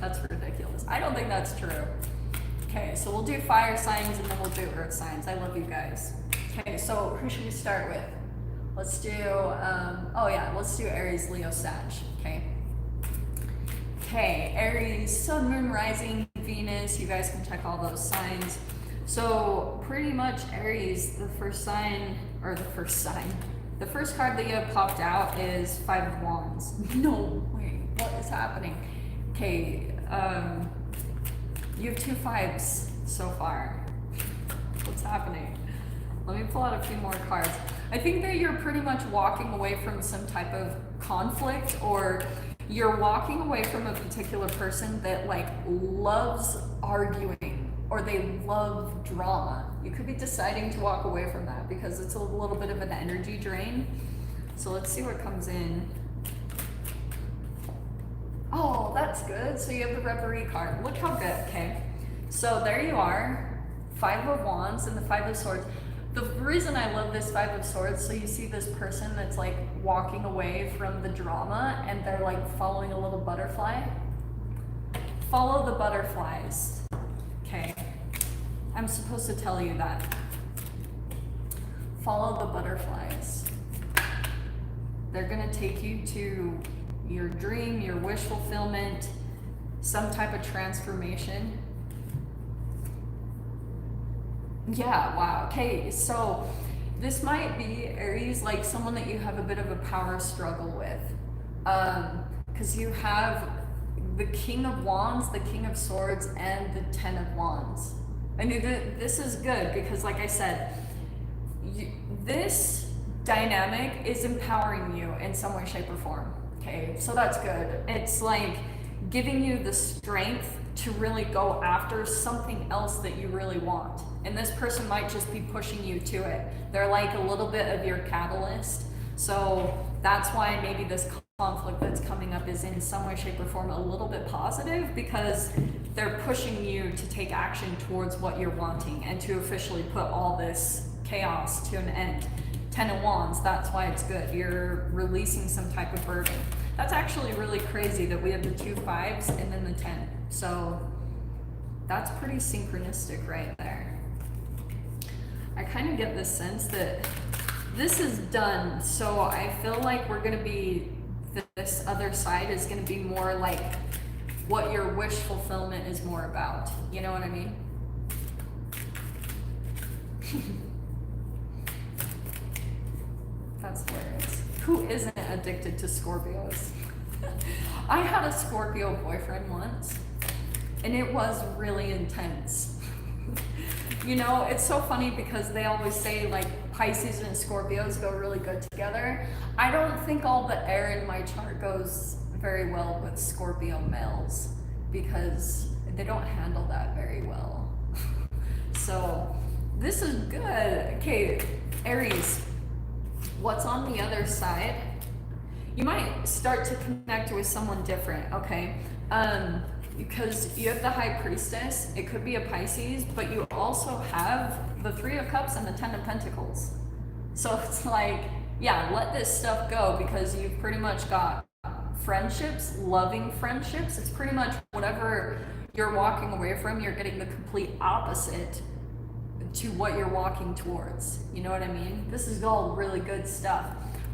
That's ridiculous. I don't think that's true. Okay, so we'll do fire signs and then we'll do earth signs. I love you guys. Okay, so who should we start with? Let's do, let's do Aries, Leo, Sag, okay? Okay, Aries, Sun, Moon, Rising, Venus. You guys can check all those signs. So pretty much Aries, the first card that you have popped out is Five of Wands. No, wait, what is happening? Okay, you have 2 5s so far. What's happening? Let me pull out a few more cards. I think that you're pretty much walking away from some type of conflict, or you're walking away from a particular person that like loves arguing, or they love drama. You could be deciding to walk away from that because it's a little bit of an energy drain. So let's see what comes in. Oh, that's good. So you have the Reverie card. Look how good. Okay. So there you are. 5 of Wands and the 5 of Swords. The reason I love this 5 of Swords, so you see this person that's like walking away from the drama and they're like following a little butterfly. Follow the butterflies. Okay. I'm supposed to tell you that. Follow the butterflies. They're gonna take you to your dream, your wish fulfillment, some type of transformation. Yeah, wow. Okay, so this might be, Aries, like someone that you have a bit of a power struggle with. Because you have the King of Wands, the King of Swords, and the 10 of Wands. I mean, this is good because, like I said, this dynamic is empowering you in some way, shape, or form. Okay, so that's good. It's like giving you the strength to really go after something else that you really want. And this person might just be pushing you to it. They're like a little bit of your catalyst. So that's why maybe this conflict that's coming up is in some way, shape, or form a little bit positive, because they're pushing you to take action towards what you're wanting and to officially put all this chaos to an end. 10 of Wands, that's why it's good. You're releasing some type of burden. That's actually really crazy that we have the 2 5s and then the 10. So that's pretty synchronistic right there. I kind of get this sense that this is done. So I feel like we're going to be, this other side is going to be more like what your wish fulfillment is more about. You know what I mean? That's hilarious. Who isn't addicted to Scorpios? I had a Scorpio boyfriend once, and it was really intense. You know, it's so funny because they always say like Pisces and Scorpios go really good together. I don't think all the air in my chart goes very well with Scorpio males because they don't handle that very well. So this is good. Okay, Aries, what's on the other side? You might start to connect with someone different, okay? Because you have the High Priestess, it could be a Pisces, but you also have the 3 of Cups and the 10 of Pentacles. So it's like, yeah, let this stuff go because you've pretty much got friendships, loving friendships. It's pretty much whatever you're walking away from, you're getting the complete opposite to what you're walking towards. You know what I mean? This is all really good stuff.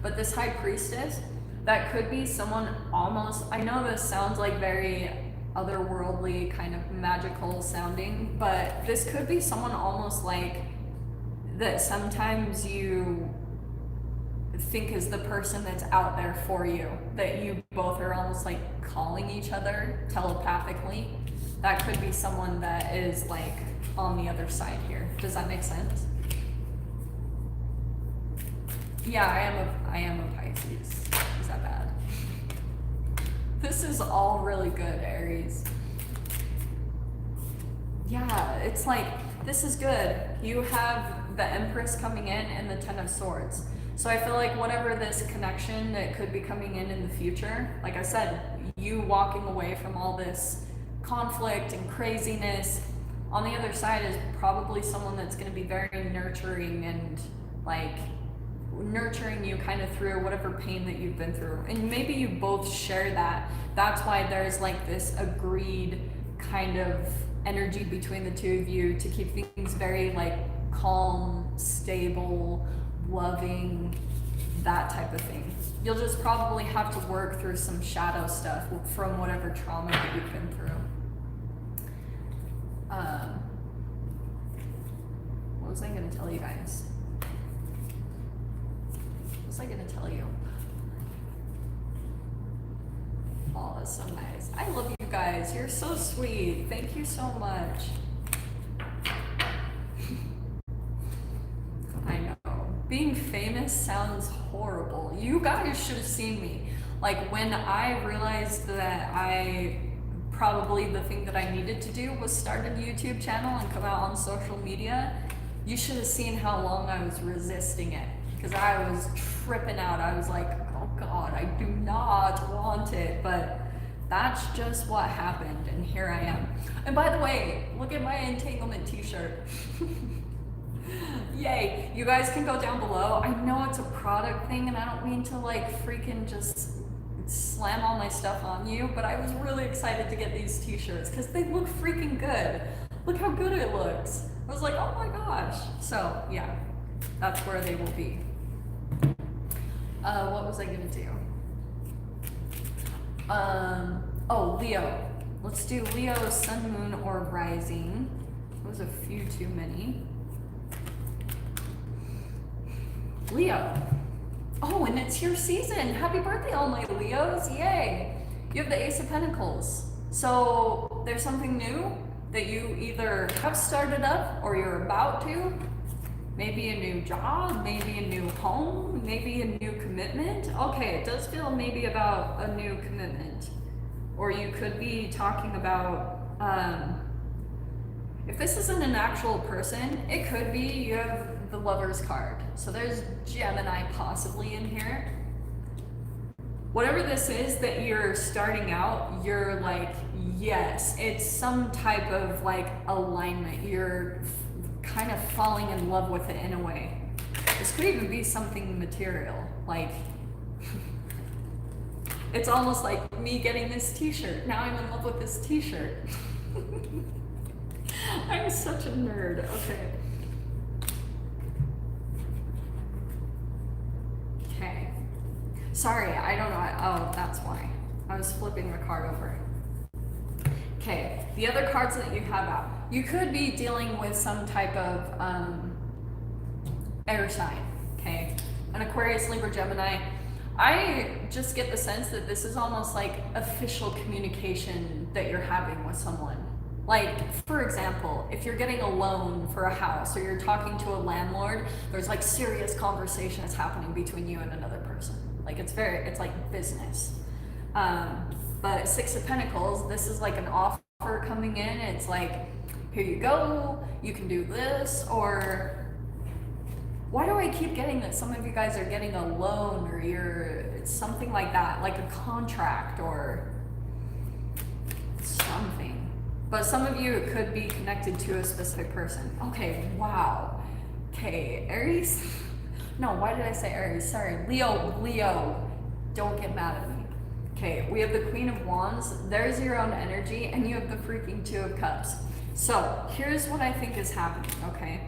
But this High Priestess, that could be someone almost, I know this sounds like very otherworldly, kind of magical sounding, but this could be someone almost like that sometimes you think is the person that's out there for you, that you both are almost like calling each other telepathically. That could be someone that is like on the other side here. Does that make sense? Yeah, I am a Pisces. Is that bad? This is all really good, Aries. Yeah, it's like, this is good. You have the Empress coming in and the 10 of Swords. So I feel like whatever this connection that could be coming in the future, like I said, you walking away from all this conflict and craziness, on the other side is probably someone that's going to be very nurturing and like nurturing you kind of through whatever pain that you've been through. And maybe you both share that. That's why there's like this agreed kind of energy between the two of you to keep things very like calm, stable, loving, that type of thing. You'll just probably have to work through some shadow stuff from whatever trauma that you've been through. What was I going to tell you guys? What was I going to tell you? Oh, that's so nice. I love you guys. You're so sweet. Thank you so much. I know. Being famous sounds horrible. You guys should have seen me. Like when I realized that probably the thing that I needed to do was start a YouTube channel and come out on social media, you should have seen how long I was resisting it. because I was tripping out. I was like, oh God, I do not want it. But that's just what happened, and here I am. And by the way, look at my Entanglement t-shirt. Yay. You guys can go down below. I know it's a product thing, and I don't mean to like freaking just slam all my stuff on you, but I was really excited to get these t-shirts because they look freaking good. Look how good it looks. I was like, oh my gosh. So yeah, that's where they will be. What was I gonna do? Oh, Leo. Let's do Leo, sun, moon, or rising. That was a few too many. Leo. Oh, and it's your season. Happy birthday, all my Leos. Yay. You have the Ace of Pentacles. So there's something new that you either have started up or you're about to. Maybe a new job, maybe a new home, maybe a new commitment. Okay, it does feel maybe about a new commitment. Or you could be talking about, if this isn't an actual person, it could be you have the Lover's card. So there's Gemini possibly in here. Whatever this is that you're starting out, you're like, yes, it's some type of like alignment. You're kind of falling in love with it in a way. This could even be something material. Like, it's almost like me getting this t-shirt. Now I'm in love with this t-shirt. I'm such a nerd. Okay. Okay. Sorry, I don't know. Oh, that's why. I was flipping the card over. Okay, the other cards that you have out. You could be dealing with some type of air sign, okay? An Aquarius, Libra, Gemini. I just get the sense that this is almost like official communication that you're having with someone. Like, for example, if you're getting a loan for a house or you're talking to a landlord, there's like serious conversation that's happening between you and another person. Like it's like business. But Six of Pentacles, this is like an offer coming in. It's like, here you go, you can do this, or why do I keep getting that some of you guys are getting a loan or it's something like that, like a contract or something. But some of you, it could be connected to a specific person. Okay, wow. Okay, Aries? No, why did I say Aries? Sorry, Leo. Don't get mad at me. Okay, we have the Queen of Wands. There's your own energy, and you have the freaking Two of Cups. So here's what I think is happening, okay?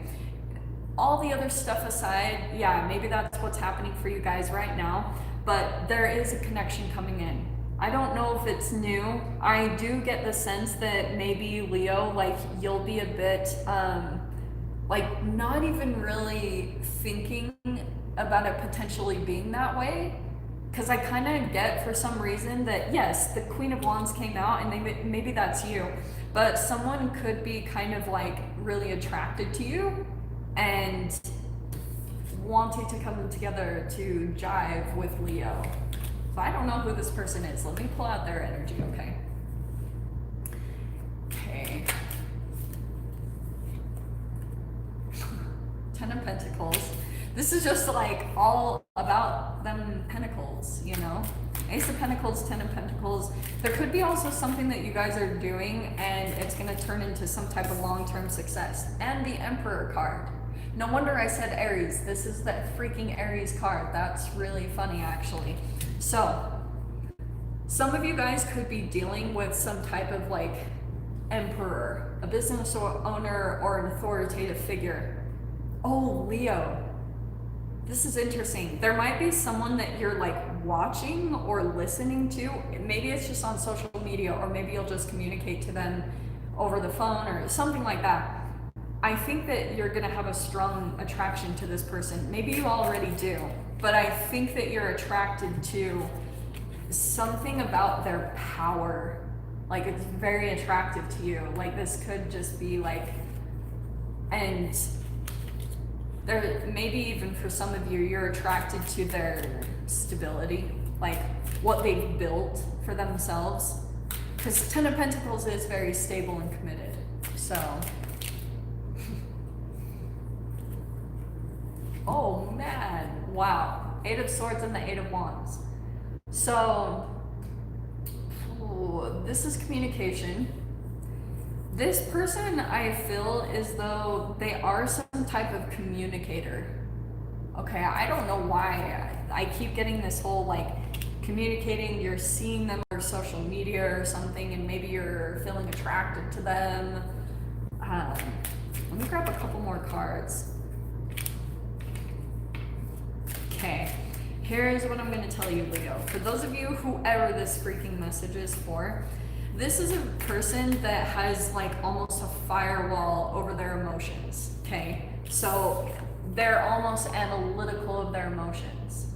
All the other stuff aside, yeah, maybe that's what's happening for you guys right now, but there is a connection coming in. I don't know if it's new. I do get the sense that maybe Leo, like you'll be a bit, like not even really thinking about it potentially being that way. Because I kind of get for some reason that, yes, the Queen of Wands came out and maybe that's you, but someone could be kind of like really attracted to you and wanting to come together to jive with Leo. So I don't know who this person is. Let me pull out their energy, okay? Okay. Ten of Pentacles. This is just like all about them pentacles, you know? Ace of Pentacles, Ten of Pentacles. There could be also something that you guys are doing and it's gonna turn into some type of long-term success. And the Emperor card. No wonder I said Aries. This is that freaking Aries card. That's really funny, actually. So, some of you guys could be dealing with some type of like emperor, a business owner or an authoritative figure. Oh, Leo. This is interesting. There might be someone that you're like watching or listening to. Maybe it's just on social media, or maybe you'll just communicate to them over the phone or something like that. I think that you're gonna have a strong attraction to this person. Maybe you already do, but I think that you're attracted to something about their power. Like it's very attractive to you. Like this could just be like, and there, maybe even for some of you, you're attracted to their stability, like what they've built for themselves. Because Ten of Pentacles is very stable and committed. So, oh man, Wow, 8 of Swords and the 8 of Wands. So, this is communication. This person, I feel as though they are some type of communicator. Okay, I don't know why. I keep getting this whole like communicating, you're seeing them on social media or something, and maybe you're feeling attracted to them. Let me grab a couple more cards. Okay, here's what I'm going to tell you, Leo. For those of you, whoever this freaking message is for, this is a person that has like almost a firewall over their emotions, okay? So they're almost analytical of their emotions.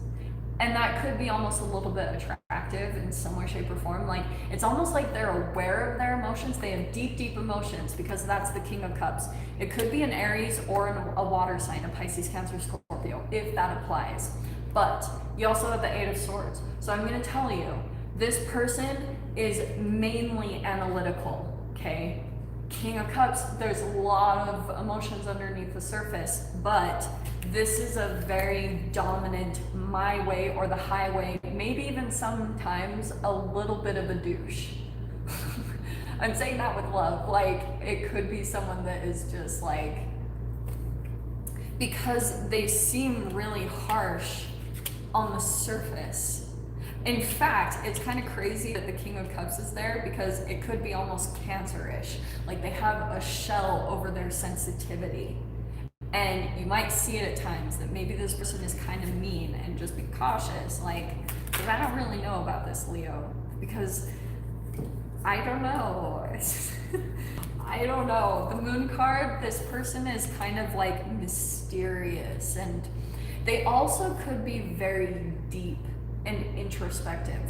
And that could be almost a little bit attractive in some way, shape, or form. Like, it's almost like they're aware of their emotions. They have deep, deep emotions because that's the King of Cups. It could be an Aries or a water sign, a Pisces, Cancer, Scorpio, if that applies. But you also have the 8 of Swords. So I'm going to tell you, this person is mainly analytical, okay? King of Cups, there's a lot of emotions underneath the surface, but this is a very dominant my way or the highway, maybe even sometimes a little bit of a douche. I'm saying that with love. Like, it could be someone that is just like, because they seem really harsh on the surface. In fact, it's kind of crazy that the King of Cups is there because it could be almost Cancer-ish. Like, they have a shell over their sensitivity. And you might see it at times that maybe this person is kind of mean, and just be cautious. Like, because I don't really know about this, Leo, because I don't know. I don't know. The Moon card, this person is kind of like mysterious, and they also could be very deep and introspective.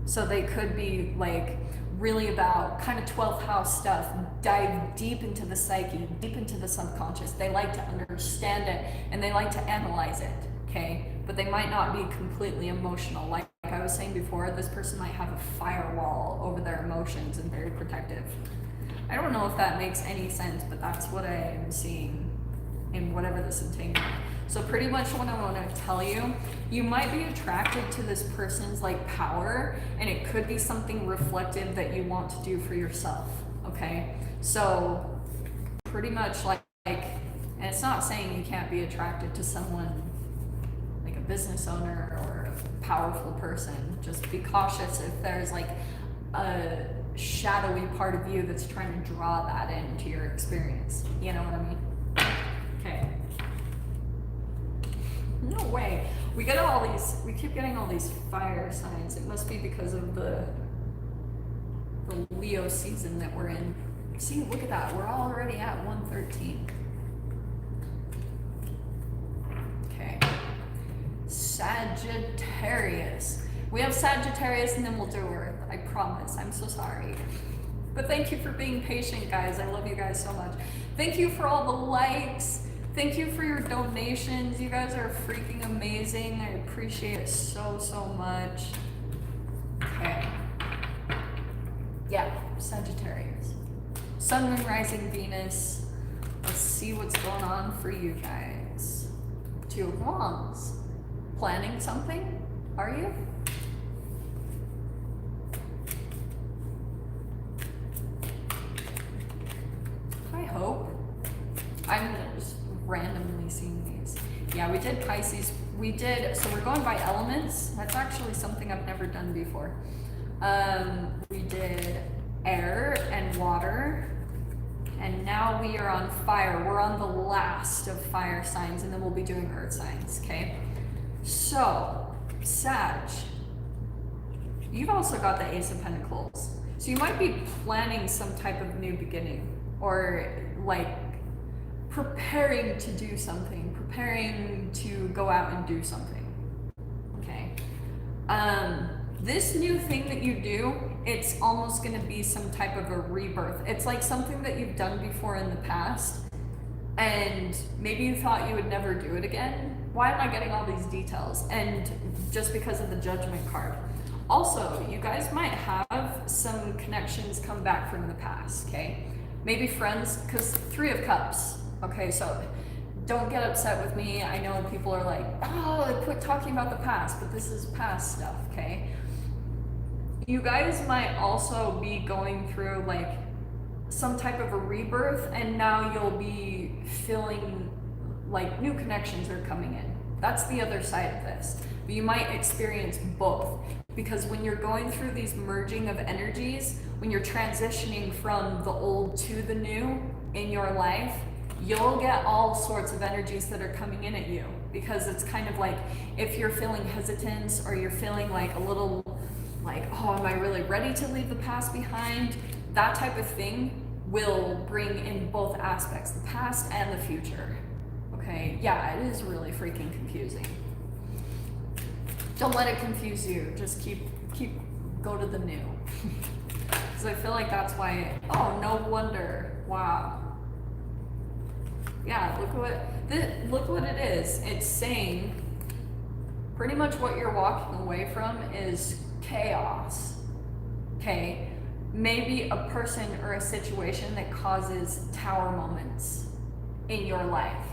So they could be like really about kind of 12th house stuff, dive deep into the psyche, deep into the subconscious. They like to understand it and they like to analyze it, okay? But they might not be completely emotional. Like I was saying before, this person might have a firewall over their emotions and very protective. I don't know if that makes any sense, but that's what I am seeing in whatever this entanglement. So pretty much what I want to tell you, you might be attracted to this person's like power, and it could be something reflective that you want to do for yourself, okay? So pretty much like, and it's not saying you can't be attracted to someone like a business owner or a powerful person. Just be cautious if there's like a shadowy part of you that's trying to draw that into your experience. You know what I mean? Okay. No way. We keep getting all these fire signs. It must be because of the Leo season that we're in. See, look at that. We're already at 113. Okay. Sagittarius. We have Sagittarius and then we'll do Earth. I promise. I'm so sorry. But thank you for being patient, guys. I love you guys so much. Thank you for all the likes. Thank you for your donations. You guys are freaking amazing. I appreciate it so, so much. Okay. Yeah, Sagittarius. Sun, Moon, Rising, Venus. Let's see what's going on for you guys. 2 of Wands. Planning something? Are you? I hope. I'm just randomly seeing these. Yeah, we did Pisces. So we're going by elements. That's actually something I've never done before. We did air and water, and now we are on fire. We're on the last of fire signs, and then we'll be doing earth signs, okay? So, Sag, you've also got the Ace of Pentacles. So you might be planning some type of new beginning, or like preparing to do something, preparing to go out and do something, okay? This new thing that you do, it's almost gonna be some type of a rebirth. It's like something that you've done before in the past, and maybe you thought you would never do it again. Why am I getting all these details? And just because of the Judgment card. Also, you guys might have some connections come back from the past, okay? Maybe friends, because 3 of Cups. Okay, so don't get upset with me. I know people are like, oh, quit talking about the past, but this is past stuff, okay? You guys might also be going through like some type of a rebirth, and now you'll be feeling like new connections are coming in. That's the other side of this. But you might experience both, because when you're going through these merging of energies, when you're transitioning from the old to the new in your life, you'll get all sorts of energies that are coming in at you, because it's kind of like if you're feeling hesitance, or you're feeling like a little like, oh, am I really ready to leave the past behind? That type of thing will bring in both aspects, the past and the future. Okay, yeah, it is really freaking confusing. Don't let it confuse you. Just go to the new. Because I feel like that's why, oh, no wonder. Wow. Yeah, look what it is. It's saying pretty much what you're walking away from is chaos. Okay? Maybe a person or a situation that causes tower moments in your life.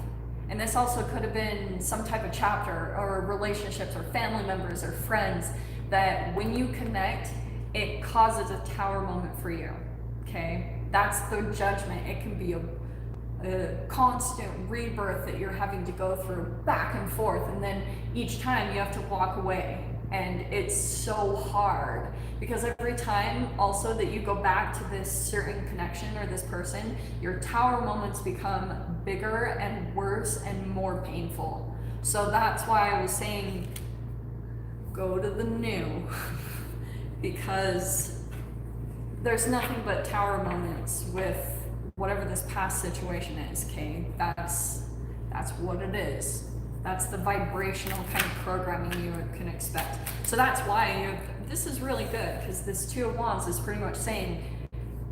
And this also could have been some type of chapter, or relationships, or family members, or friends, that when you connect, it causes a tower moment for you. Okay? That's the judgment. It can be a constant rebirth that you're having to go through back and forth, and then each time you have to walk away, and it's so hard, because every time also that you go back to this certain connection or this person, your tower moments become bigger and worse and more painful. So that's why I was saying go to the new because there's nothing but tower moments with whatever this past situation is, okay? That's what it is. That's the vibrational kind of programming you can expect. So that's why this is really good, because this Two of Wands is pretty much saying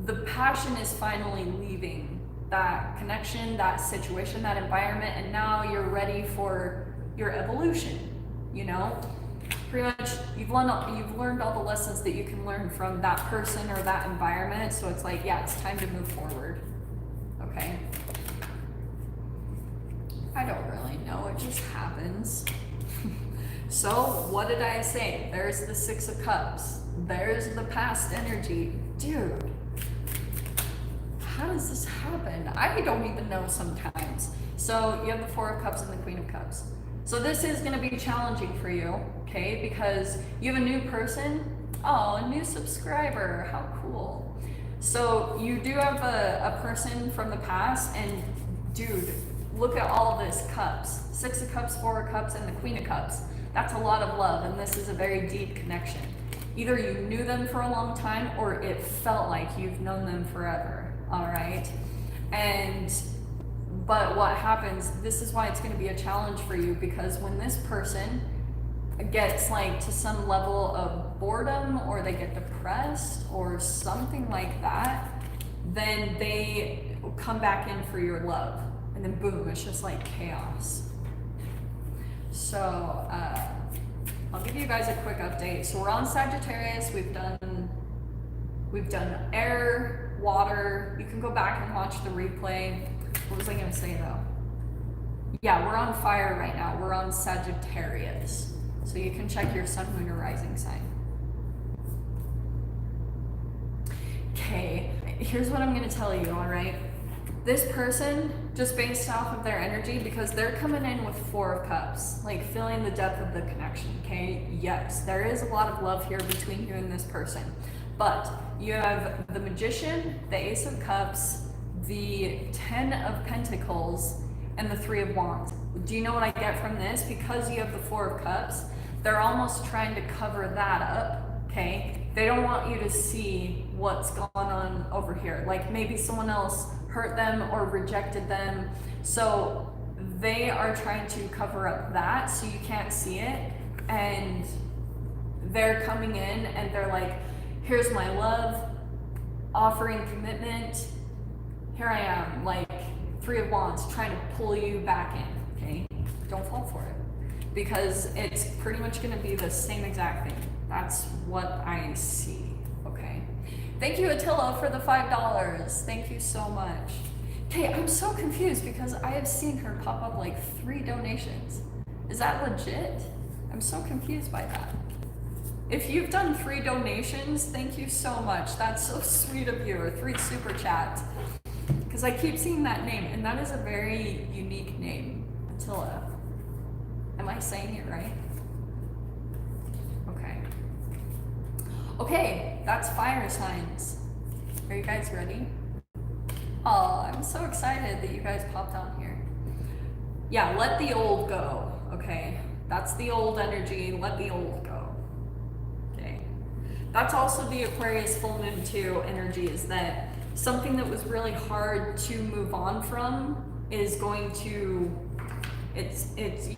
the passion is finally leaving that connection, that situation, that environment, and now you're ready for your evolution, you know? Pretty much you've learned all the lessons that you can learn from that person or that environment, so it's like, yeah, it's time to move forward. Okay. I don't really know, it just happens. So what did I say? There's the Six of Cups. There's the past energy. Dude, how does this happen? I don't even know sometimes. So you have the Four of Cups and the Queen of Cups. So this is going to be challenging for you, okay? Because you have a new person. Oh, a new subscriber. How cool. So you do have a person from the past, and dude, look at all this cups. Six of Cups, Four of Cups, and the Queen of Cups. That's a lot of love, and this is a very deep connection. Either you knew them for a long time, or it felt like you've known them forever, all right? But what happens, this is why it's going to be a challenge for you, because when this person gets like to some level of boredom, or they get depressed or something like that, then they come back in for your love, and then boom, it's just like chaos. So I'll give you guys a quick update. So we're on Sagittarius. We've done air, water. You can go back and watch the replay. What was I going to say though? Yeah, we're on fire right now. We're on Sagittarius. So you can check your sun, moon, or rising sign. Okay, here's what I'm going to tell you, all right? This person, just based off of their energy, because they're coming in with Four of Cups, like feeling the depth of the connection, okay? Yes, there is a lot of love here between you and this person. But you have the Magician, the Ace of Cups, the Ten of Pentacles, and the Three of Wands. Do you know what I get from this? Because you have the Four of Cups, they're almost trying to cover that up, okay? They don't want you to see what's going on over here. Like maybe someone else hurt them or rejected them. So they are trying to cover up that so you can't see it. And they're coming in and they're like, here's my love, offering commitment. Here I am, like Three of Wands, trying to pull you back in, okay? Don't fall for it. Because it's pretty much gonna be the same exact thing. That's what I see, okay? Thank you, Attila, for the $5. Thank you so much. Okay, I'm so confused because I have seen her pop up like 3 donations. Is that legit? I'm so confused by that. If you've done 3 donations, thank you so much. That's so sweet of you, or 3 super chats. Because I keep seeing that name, and that is a very unique name. Attila. Am I saying it right? Okay. Okay, that's fire signs. Are you guys ready? Oh, I'm so excited that you guys popped on here. Yeah, let the old go, okay? That's the old energy, let the old go. Okay. That's also the Aquarius full moon too energy, is that something that was really hard to move on from is going to,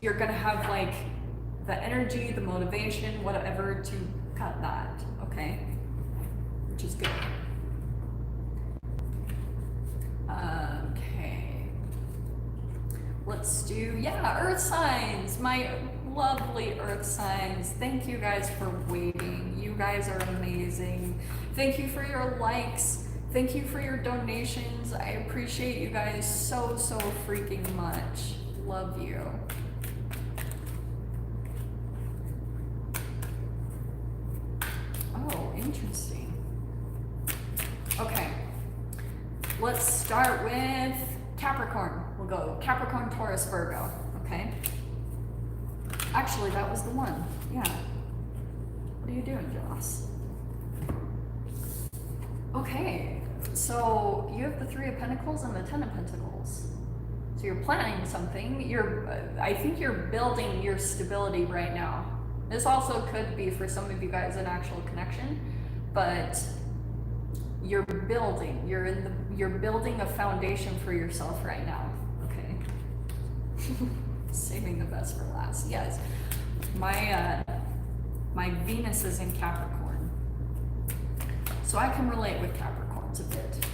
you're gonna have like the energy, the motivation, whatever to cut that, okay? Which is good. Okay. Let's do, yeah, earth signs. My lovely earth signs. Thank you guys for waiting. You guys are amazing. Thank you for your likes. Thank you for your donations. I appreciate you guys so, so freaking much. Love you. Oh, interesting. Okay. Let's start with Capricorn. We'll go Capricorn, Taurus, Virgo, okay? Actually, that was the one, yeah. What are you doing, Joss? Okay, so you have the 3 of Pentacles and the 10 of Pentacles. So you're planning something, I think you're building your stability right now. This also could be for some of you guys an actual connection, but you're building, you're building a foundation for yourself right now, okay? Saving the best for last. Yes, my Venus is in Capricorn, so I can relate with Capricorns a bit.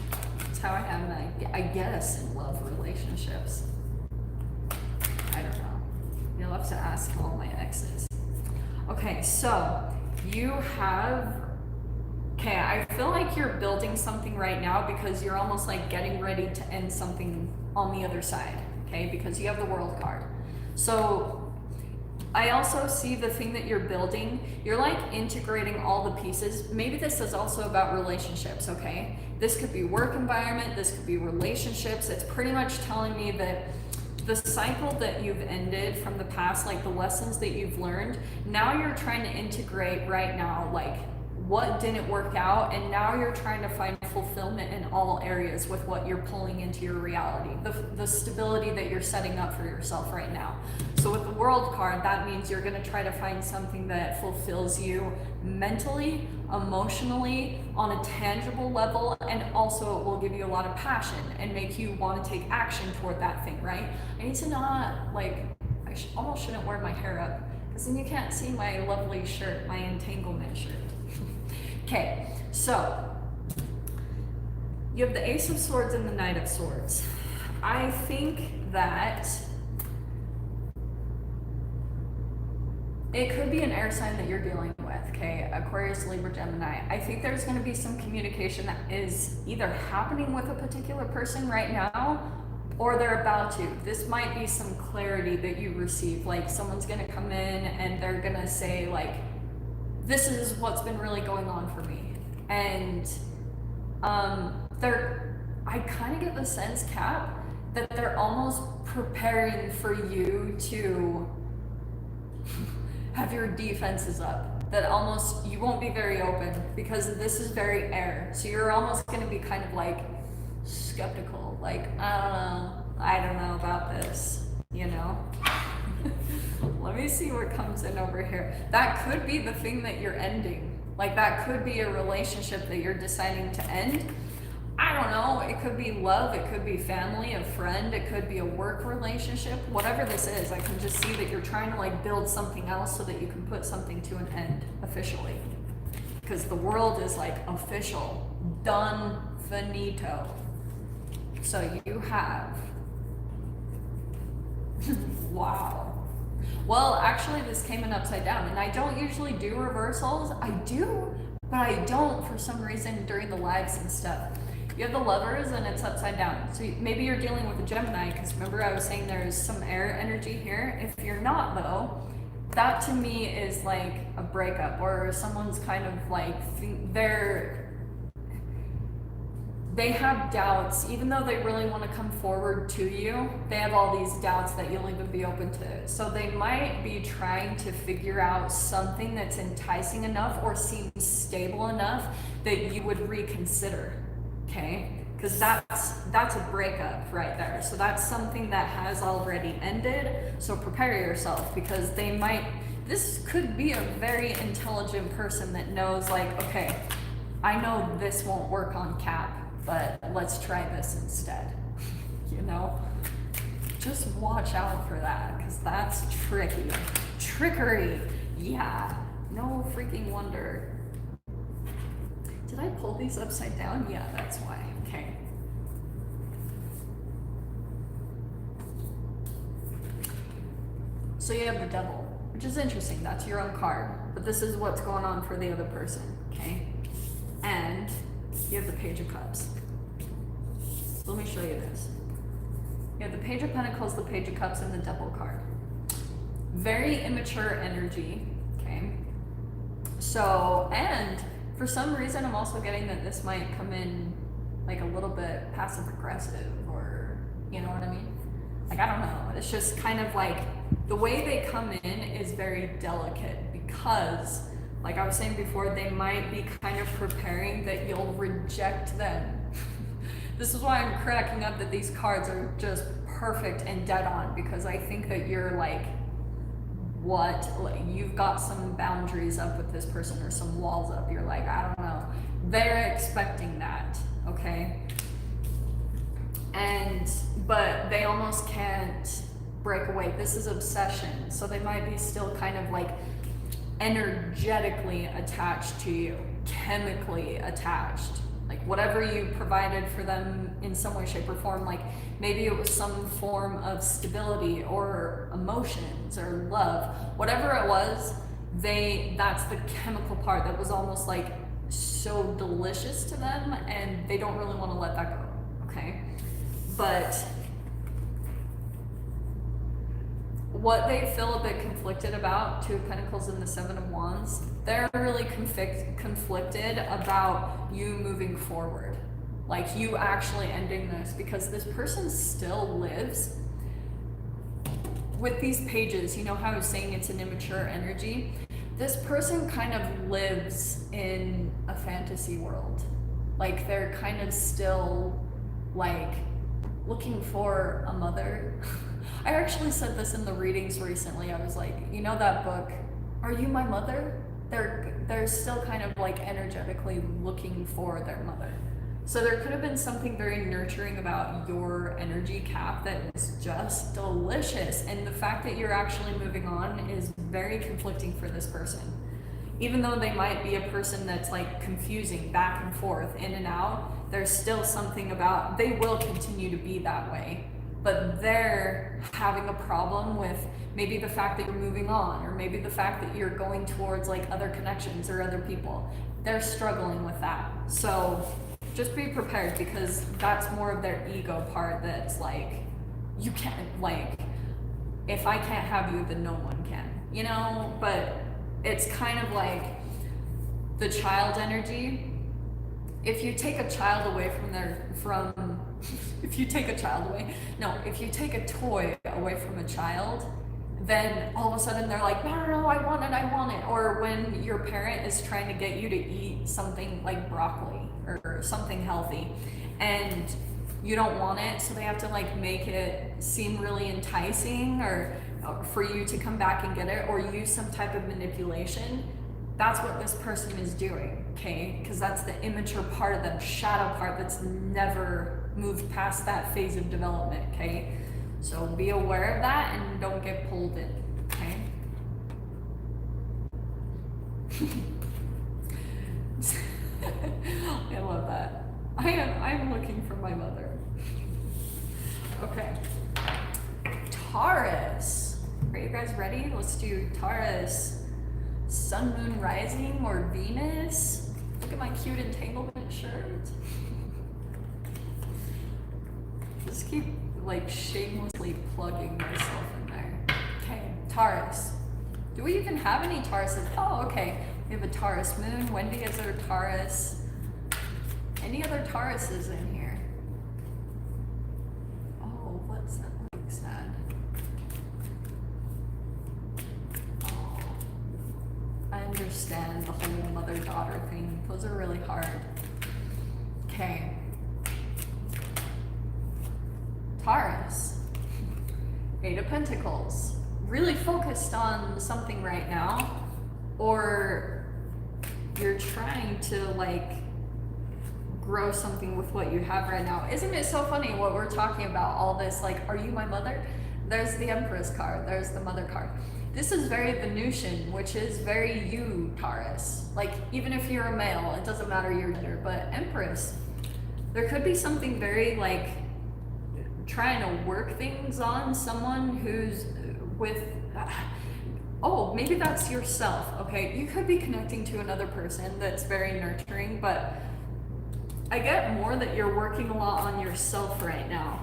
It's how I am, I guess, in love relationships. I don't know. You'll have to ask all my exes. Okay, so you have. Okay, I feel like you're building something right now because you're almost like getting ready to end something on the other side, okay? Because you have the World card. So I also see the thing that you're building, you're like integrating all the pieces. Maybe this is also about relationships, okay? This could be work environment, this could be relationships. It's pretty much telling me that the cycle that you've ended from the past, like the lessons that you've learned, now you're trying to integrate right now, like what didn't work out, and now you're trying to find fulfillment in all areas with what you're pulling into your reality, the stability that you're setting up for yourself right now. So with the World card, that means you're going to try to find something that fulfills you mentally, emotionally, on a tangible level, and also it will give you a lot of passion and make you want to take action toward that thing, right? I need to not, like, almost shouldn't wear my hair up because then you can't see my lovely shirt, my entanglement shirt. Okay, so you have the Ace of Swords and the Knight of Swords. I think that it could be an air sign that you're dealing with, okay? Aquarius, Libra, Gemini. I think there's going to be some communication that is either happening with a particular person right now, or they're about to. This might be some clarity that you receive, like someone's going to come in and they're going to say, like, this is what's been really going on for me. And I kind of get the sense, Cap, that they're almost preparing for you to have your defenses up. That almost, you won't be very open because this is very air. So you're almost going to be kind of like skeptical, like, I don't know about this, you know? Let me see what comes in over here. That could be the thing that you're ending. Like that could be a relationship that you're deciding to end. I don't know, it could be love, it could be family, a friend, it could be a work relationship, whatever this is. I can just see that you're trying to like build something else so that you can put something to an end officially. Because the world is like official, done, finito. So you have, wow. Well, actually this came in upside down, and I don't usually do reversals. I do, but I don't for some reason during the lives and stuff. You have the Lovers and it's upside down. So maybe you're dealing with a Gemini, because remember I was saying there's some air energy here. If you're not though, that to me is like a breakup, or someone's kind of like, they have doubts, even though they really want to come forward to you, they have all these doubts that you'll even be open to it. So they might be trying to figure out something that's enticing enough or seems stable enough that you would reconsider, okay? Because that's a breakup right there. So that's something that has already ended. So prepare yourself, because they might, this could be a very intelligent person that knows like, okay, I know this won't work on Cap, but let's try this instead. You know, just watch out for that, because that's tricky. Trickery, yeah, no freaking wonder. Did I pull these upside down? Yeah, that's why. Okay. So you have the Devil, which is interesting. That's your own card, but this is what's going on for the other person, okay? And you have the Page of Cups. So let me show you this. You have the Page of Pentacles, the Page of Cups, and the Devil card. Very immature energy, okay? So, and for some reason, I'm also getting that this might come in like a little bit passive aggressive, or, you know what I mean? Like, I don't know. It's just kind of like the way they come in is very delicate, because like I was saying before, they might be kind of preparing that you'll reject them. This is why I'm cracking up that these cards are just perfect and dead on, because I think that you're like, what? Like, you've got some boundaries up with this person, or some walls up. You're like, I don't know. They're expecting that, okay? But they almost can't break away. This is obsession. So they might be still kind of like energetically attached to you, chemically attached, like whatever you provided for them in some way, shape, or form. Like maybe it was some form of stability or emotions or love, whatever it was, that's the chemical part that was almost like so delicious to them, and they don't really want to let that go, okay? But what they feel a bit conflicted about, Two of Pentacles and the Seven of Wands, they're really conflicted about you moving forward. Like you actually ending this, because this person still lives with these pages. You know how I was saying it's an immature energy? This person kind of lives in a fantasy world. Like they're kind of still like looking for a mother. I actually said this in the readings recently. I was like, you know that book, Are You My Mother? They're still kind of like energetically looking for their mother. So there could have been something very nurturing about your energy, Cap, that is just delicious. And the fact that you're actually moving on is very conflicting for this person. Even though they might be a person that's like confusing back and forth, in and out, there's still something about, they will continue to be that way. But they're having a problem with maybe the fact that you're moving on, or maybe the fact that you're going towards like other connections or other people. They're struggling with that. So just be prepared, because that's more of their ego part that's like, you can't, like, if I can't have you, then no one can, you know? But it's kind of like the child energy. If you take a child away if you take a toy away from a child, then all of a sudden they're like, no, I want it. Or when your parent is trying to get you to eat something like broccoli or something healthy, and you don't want it, so they have to like make it seem really enticing, or for you to come back and get it, or use some type of manipulation. That's what this person is doing, okay? Because that's the immature part of them, shadow part that's never moved past that phase of development, okay? So be aware of that and don't get pulled in, okay? I love that. I'm looking for my mother. Okay. Taurus. Are you guys ready? Let's do Taurus. Sun, Moon, Rising, or Venus. Look at my cute entanglement shirt. Just keep like shamelessly plugging myself in there. Okay, Taurus. Do we even have any Tauruses? Oh, okay. We have a Taurus moon. Wendy is our Taurus. Any other Tauruses in here? Oh, what's that look sad? Oh, I understand the whole mother-daughter thing. Those are really hard. Okay. Taurus. Eight of Pentacles. Really focused on something right now, or you're trying to like grow something with what you have right now. Isn't it so funny what we're talking about, all this like, are you my mother? There's the Empress card, there's the Mother card. This is very Venusian, which is very you, Taurus. Like, even if you're a male, it doesn't matter your gender, but Empress, there could be something very like trying to work things on someone who's with, oh, maybe that's yourself, okay? You could be connecting to another person that's very nurturing, but I get more that you're working a lot on yourself right now.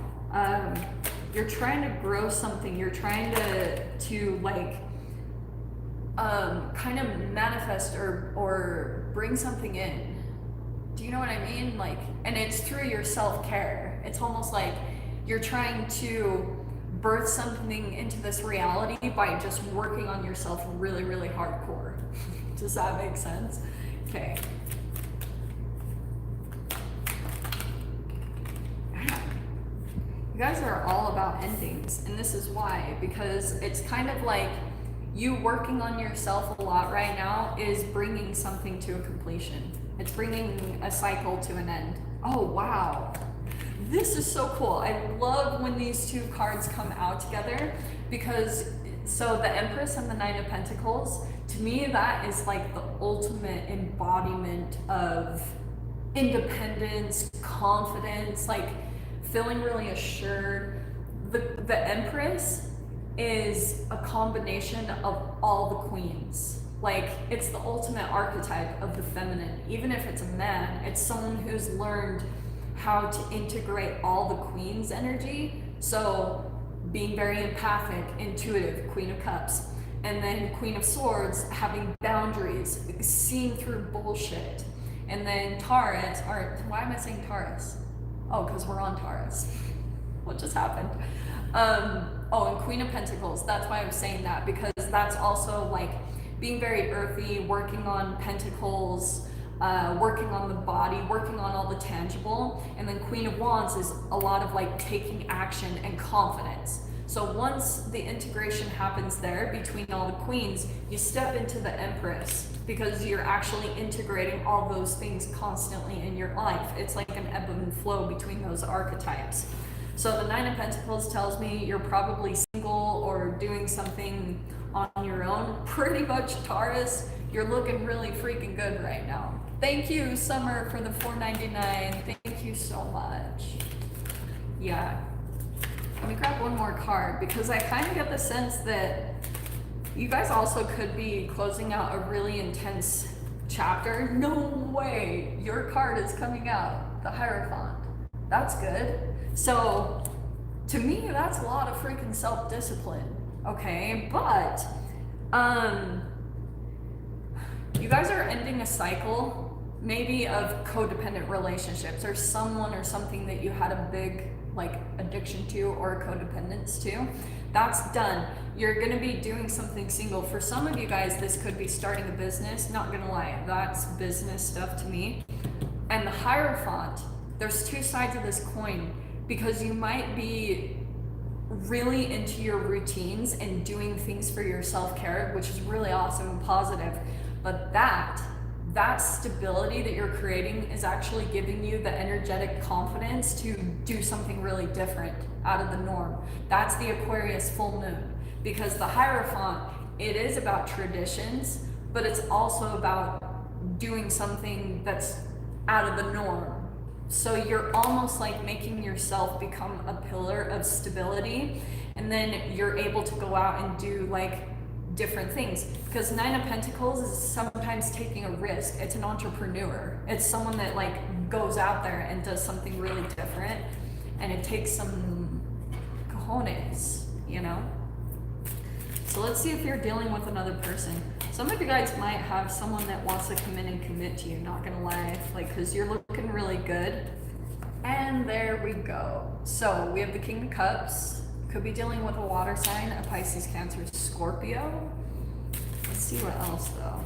You're trying to grow something. You're trying to like, kind of manifest or bring something in. Do you know what I mean? Like, and it's through your self-care. It's almost like you're trying to birth something into this reality by just working on yourself really, really hardcore. Does that make sense? Okay. You guys are all about endings, and this is why, because it's kind of like you working on yourself a lot right now is bringing something to a completion. It's bringing a cycle to an end. Oh, wow. This is so cool. I love when these two cards come out together, because so the Empress and the Nine of Pentacles, to me, that is like the ultimate embodiment of independence, confidence, like feeling really assured. The Empress is a combination of all the queens. Like, it's the ultimate archetype of the feminine. Even if it's a man, it's someone who's learned how to integrate all the queen's energy. So being very empathic, intuitive, Queen of Cups. And then Queen of Swords, having boundaries, seeing through bullshit. And then Taurus, or why am I saying Taurus? Oh, because we're on Taurus. What just happened? Oh, and Queen of Pentacles, that's why I was saying that, because that's also like being very earthy, working on pentacles, working on the body, working on all the tangible. And then Queen of Wands is a lot of like taking action and confidence. So once the integration happens there between all the queens, you step into the Empress, because you're actually integrating all those things constantly in your life. It's like an ebb and flow between those archetypes. So the Nine of Pentacles tells me you're probably single or doing something on your own. Pretty much, Taurus, you're looking really freaking good right now. Thank you, Summer, for the $4.99. Thank you so much. Yeah. Let me grab one more card, because I kind of get the sense that you guys also could be closing out a really intense chapter. No way, your card is coming out, the Hierophant. That's good. So to me, that's a lot of freaking self-discipline, okay? But you guys are ending a cycle maybe of codependent relationships, or someone or something that you had a big like addiction to or codependence to. That's done. You're going to be doing something single. For some of you guys, this could be starting a business. Not going to lie, that's business stuff to me. And the Hierophant, there's two sides of this coin, because you might be really into your routines and doing things for your self-care, which is really awesome and positive. But that stability that you're creating is actually giving you the energetic confidence to do something really different out of the norm. That's the Aquarius full moon, because the Hierophant, it is about traditions, but it's also about doing something that's out of the norm. So you're almost like making yourself become a pillar of stability, and then you're able to go out and do like different things, because Nine of Pentacles is sometimes taking a risk. It's an entrepreneur. It's someone that like goes out there and does something really different. and it takes some cojones, you know? So let's see if you're dealing with another person. Some of you guys might have someone that wants to come in and commit to you, not gonna lie, like, cause you're looking really good. And there we go. So we have the King of Cups. Could be dealing with a water sign, a Pisces, Cancer, Scorpio. Let's see what else though.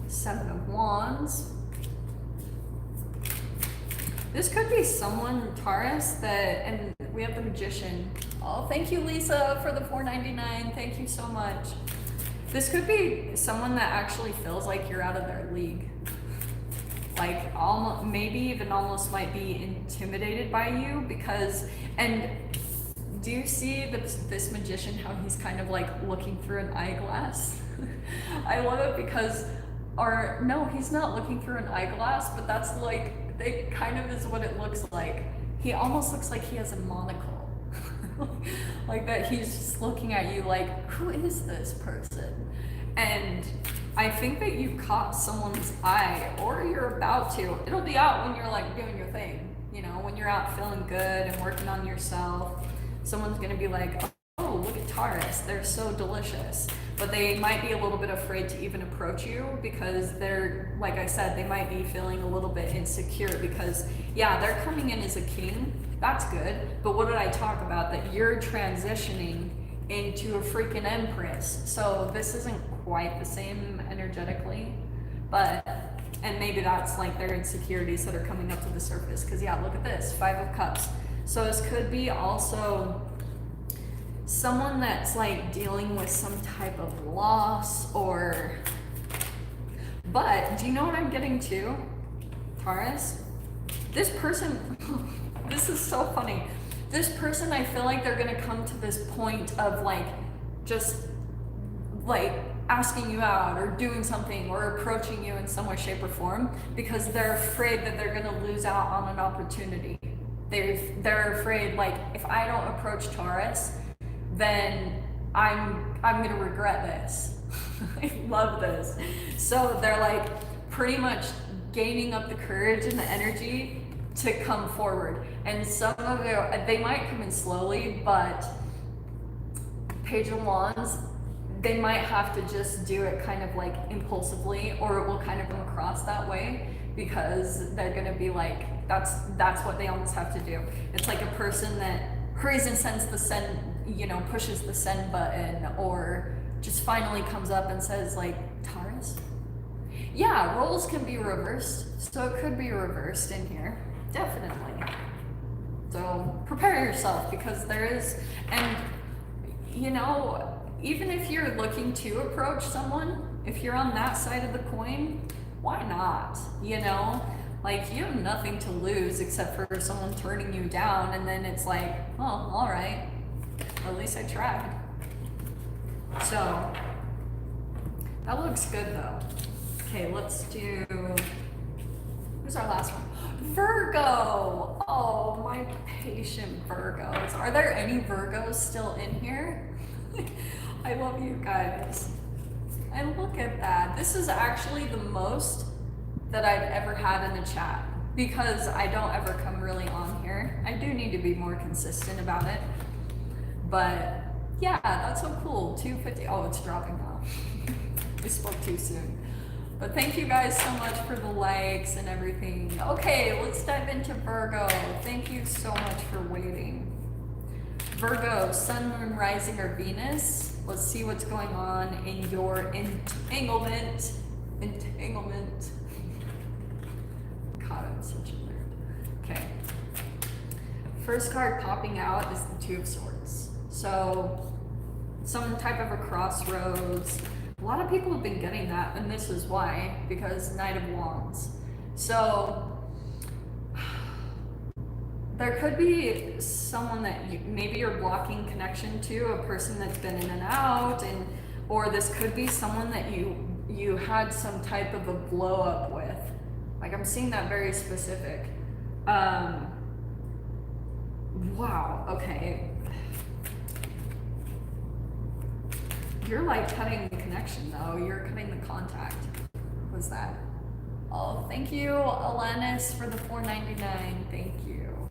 Seven of Wands. This could be someone, Taurus, that, and we have the Magician. Oh, thank you, Lisa, for the $4.99. Thank you so much. This could be someone that actually feels like you're out of their league. Like, almost, maybe even almost might be intimidated by you because, and do you see this Magician, how he's kind of like looking through an eyeglass? I love it because, or no, he's not looking through an eyeglass, but that's like, it kind of is what it looks like. He almost looks like he has a monocle. Like that he's just looking at you like, who is this person? And I think that you caught someone's eye, or you're about to. It'll be out when you're like doing your thing, you know, when you're out feeling good and working on yourself. Someone's gonna be like, oh, look at Taurus, they're so delicious. But they might be a little bit afraid to even approach you because they're, like I said, they might be feeling a little bit insecure because, yeah, they're coming in as a king. That's good. But what did I talk about? That you're transitioning into a freaking empress. So this isn't quite the same energetically, but, and maybe that's like their insecurities that are coming up to the surface. Because, yeah, look at this, Five of Cups. So this could be also someone that's like dealing with some type of loss or, but do you know what I'm getting to, Taurus? This person, this is so funny. This person, I feel like they're gonna come to this point of like, just like asking you out or doing something or approaching you in some way, shape or form because they're afraid that they're gonna lose out on an opportunity. They're afraid like, if I don't approach Taurus, then I'm gonna regret this. I love this. So they're like pretty much gaining up the courage and the energy to come forward. And some of it, they might come in slowly, but Page of Wands, they might have to just do it kind of like impulsively, or it will kind of come across that way because they're gonna be like, that's what they almost have to do. It's like a person that hurries and sends the send, you know, pushes the send button, or just finally comes up and says like, Taurus? Yeah, roles can be reversed, so it could be reversed in here, definitely. So prepare yourself because there is, and you know, even if you're looking to approach someone, if you're on that side of the coin, why not, you know? Like, you have nothing to lose except for someone turning you down, and then it's like, oh, all right, at least I tried. So, that looks good though. Okay, let's do, who's our last one? Virgo! Oh, my patient Virgos. Are there any Virgos still in here? I love you guys. And look at that. This is actually the most that I've ever had in a chat because I don't ever come really on here. I do need to be more consistent about it. But yeah, that's so cool. 250. Oh, it's dropping now. I spoke too soon. But thank you guys so much for the likes and everything. Okay, let's dive into Virgo. Thank you so much for waiting. Virgo, Sun, Moon, Rising, or Venus. Let's see what's going on in your entanglement. Entanglement. God, I'm such a nerd. Okay. First card popping out is the Two of Swords. So, some type of a crossroads. A lot of people have been getting that, and this is why, because Knight of Wands. So, there could be someone that maybe you're blocking connection to, a person that's been in and out, and or this could be someone that you had some type of a blow up with. Like, I'm seeing that very specific. Wow, okay. You're like cutting the connection though. You're cutting the contact. What's that? Oh, thank you, Alanis, for the $4.99. Thank you.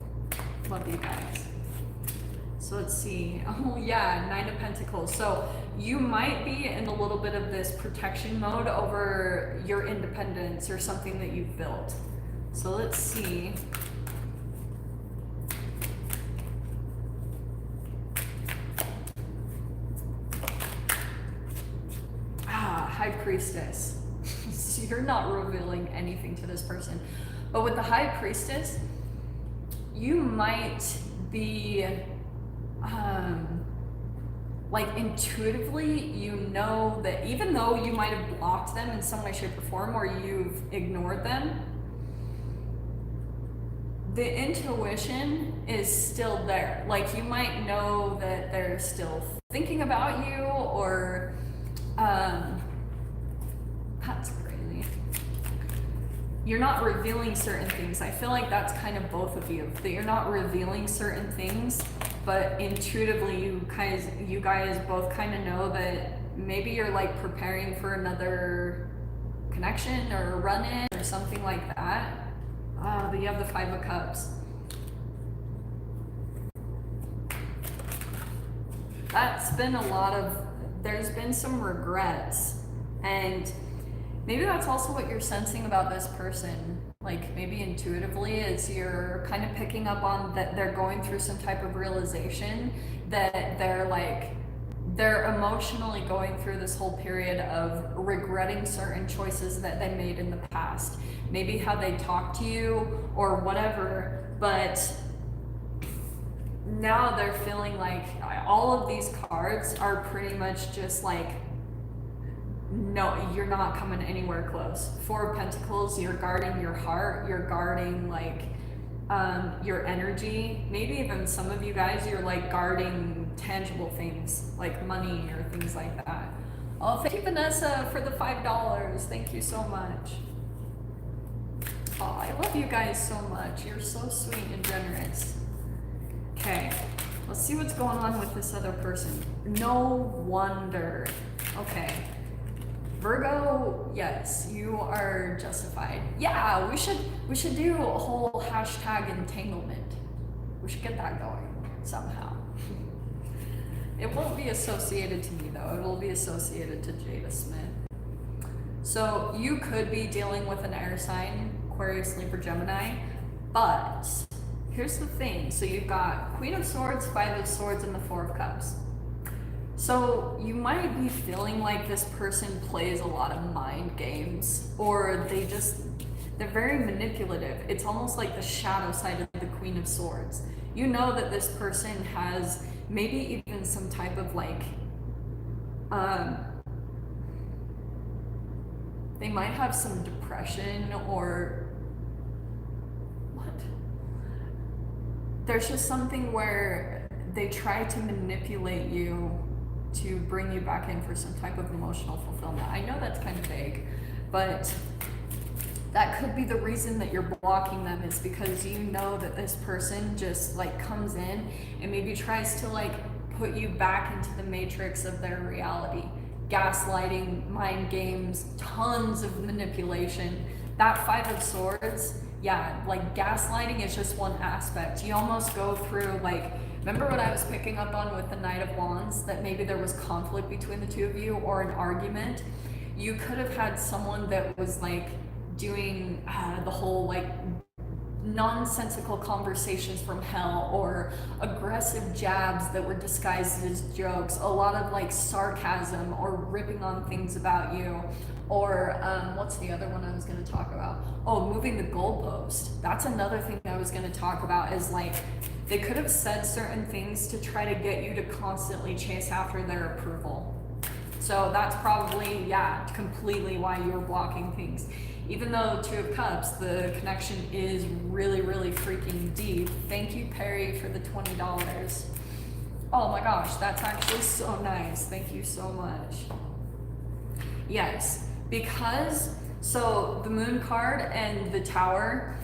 Love you guys. So let's see. Oh yeah, Nine of Pentacles. So you might be in a little bit of this protection mode over your independence or something that you've built. So let's see. High Priestess. So you're not revealing anything to this person. But with the High Priestess, you might be like intuitively, you know that even though you might have blocked them in some way, shape, or form, or you've ignored them, the intuition is still there. Like you might know that they're still thinking about you, or that's crazy. You're not revealing certain things. I feel like that's kind of both of you, that you're not revealing certain things, but intuitively you guys both kind of know that maybe you're like preparing for another connection or run-in or something like that. But you have the Five of Cups. That's been a lot of, there's been some regrets, and maybe that's also what you're sensing about this person. Like maybe intuitively, as you're kind of picking up on that they're going through some type of realization that they're emotionally going through this whole period of regretting certain choices that they made in the past. Maybe how they talked to you or whatever, but now they're feeling like all of these cards are pretty much just like, no, you're not coming anywhere close. Four of Pentacles, you're guarding your heart, you're guarding like your energy. Maybe even some of you guys, you're like guarding tangible things like money or things like that. Oh, thank you, Vanessa, for the $5. Thank you so much. Oh, I love you guys so much. You're so sweet and generous. Okay, let's see what's going on with this other person. No wonder. Okay. Virgo, yes, you are justified. Yeah, we should do a whole hashtag entanglement. We should get that going somehow. It won't be associated to me though. It'll be associated to Jada Smith. So you could be dealing with an air sign, Aquarius, Libra, Gemini, but here's the thing. So you've got Queen of Swords, Five of Swords, and the Four of Cups. So you might be feeling like this person plays a lot of mind games, or they're very manipulative. It's almost like the shadow side of the Queen of Swords. You know that this person has maybe even some type of like, they might have some depression or what? There's just something where they try to manipulate you to bring you back in for some type of emotional fulfillment. I know that's kind of vague, but that could be the reason that you're blocking them, is because you know that this person just like comes in and maybe tries to like put you back into the matrix of their reality. Gaslighting, mind games, tons of manipulation. That Five of Swords, yeah, like gaslighting is just one aspect. You almost go through like, remember what I was picking up on with the Knight of Wands, that maybe there was conflict between the two of you or an argument. You could have had someone that was like doing the whole like nonsensical conversations from hell, or aggressive jabs that were disguised as jokes, a lot of like sarcasm or ripping on things about you, or what's the other one I was going to talk about? Oh, moving the goalpost. That's another thing I was going to talk about, is like they could have said certain things to try to get you to constantly chase after their approval. So that's probably, yeah, completely why you're blocking things. Even though Two of Cups, the connection is really, really freaking deep. Thank you, Perry, for the $20. Oh my gosh, that's actually so nice. Thank you so much. Yes, because, so the Moon card and the Tower,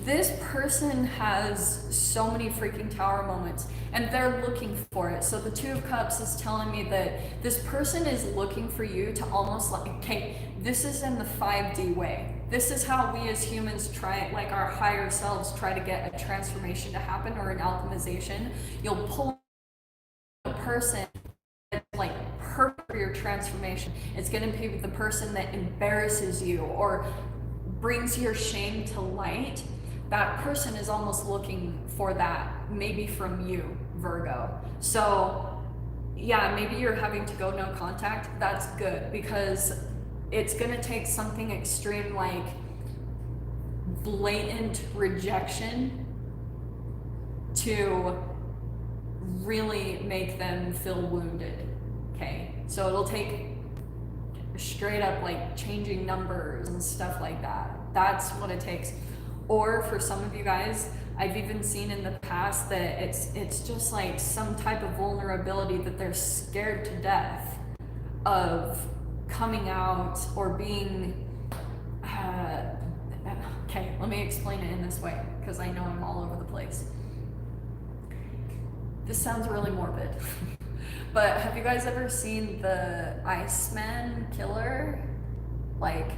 this person has so many freaking Tower moments. and they're looking for it. So the Two of Cups is telling me that this person is looking for you to almost like, okay, this is in the 5D way. This is how we as humans try, like our higher selves try to get a transformation to happen or an alchemization. You'll pull a person that's like perfect for your transformation. It's going to be the person that embarrasses you or brings your shame to light. That person is almost looking for that, maybe from you, Virgo. So yeah, maybe you're having to go no contact. That's good, because it's gonna take something extreme like blatant rejection to really make them feel wounded, okay? So it'll take straight up like changing numbers and stuff like that. That's what it takes. Or for some of you guys, I've even seen in the past that it's just like some type of vulnerability that they're scared to death of coming out or being, okay, let me explain it in this way, because I know I'm all over the place. This sounds really morbid, but have you guys ever seen the Iceman Killer? Like,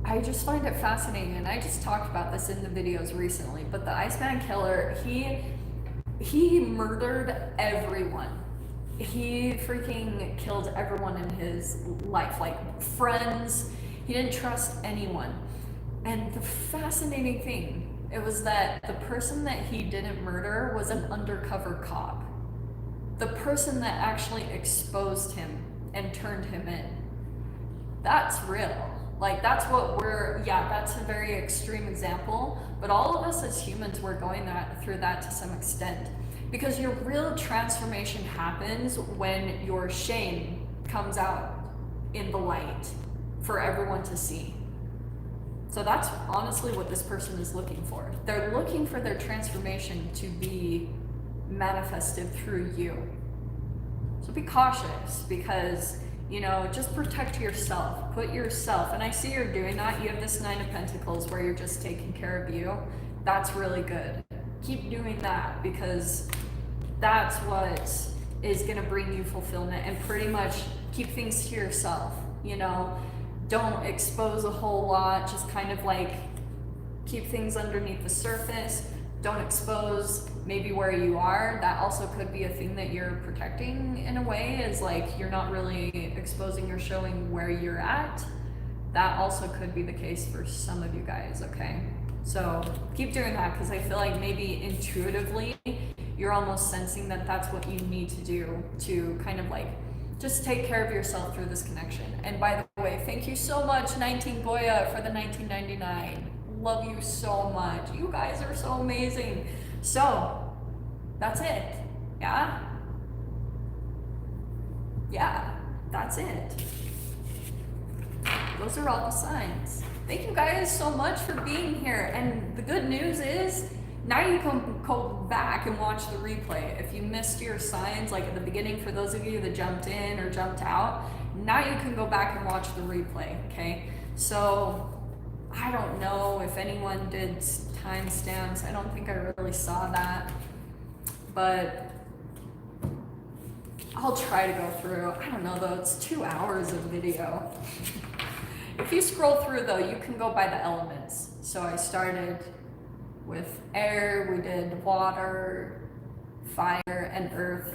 I just find it fascinating, and I just talked about this in the videos recently, but the Iceman Killer, he murdered everyone. He freaking killed everyone in his life, like friends. He didn't trust anyone. And the fascinating thing, it was that the person that he didn't murder was an undercover cop. The person that actually exposed him and turned him in. That's real. Like, that's what that's a very extreme example, but all of us as humans, we're going through that to some extent. Because your real transformation happens when your shame comes out in the light for everyone to see. So that's honestly what this person is looking for. They're looking for their transformation to be manifested through you. So be cautious, because just protect yourself, put yourself, and I see you're doing that. You have this 9 of Pentacles where you're just taking care of you. That's really good. Keep doing that, because that's what is going to bring you fulfillment, and pretty much keep things to yourself. Don't expose a whole lot, just kind of like keep things underneath the surface. Don't expose maybe where you are. That also could be a thing that you're protecting in a way, is like you're not really exposing or showing where you're at. That also could be the case for some of you guys, okay? So keep doing that, because I feel like maybe intuitively you're almost sensing that that's what you need to do to kind of like just take care of yourself through this connection. And by the way, thank you so much, 19 Goya, for the 1999. Love you so much. You guys are so amazing. So that's it. Yeah, that's it. Those are all the signs. Thank you guys so much for being here. And the good news is now you can go back and watch the replay. If you missed your signs, like at the beginning, for those of you that jumped in or jumped out, now you can go back and watch the replay, okay? So I don't know if anyone did timestamps. I don't think I really saw that, but I'll try to go through. I don't know though, it's 2 hours of video. If you scroll through though, you can go by the elements. So I started with air, we did water, fire, and earth.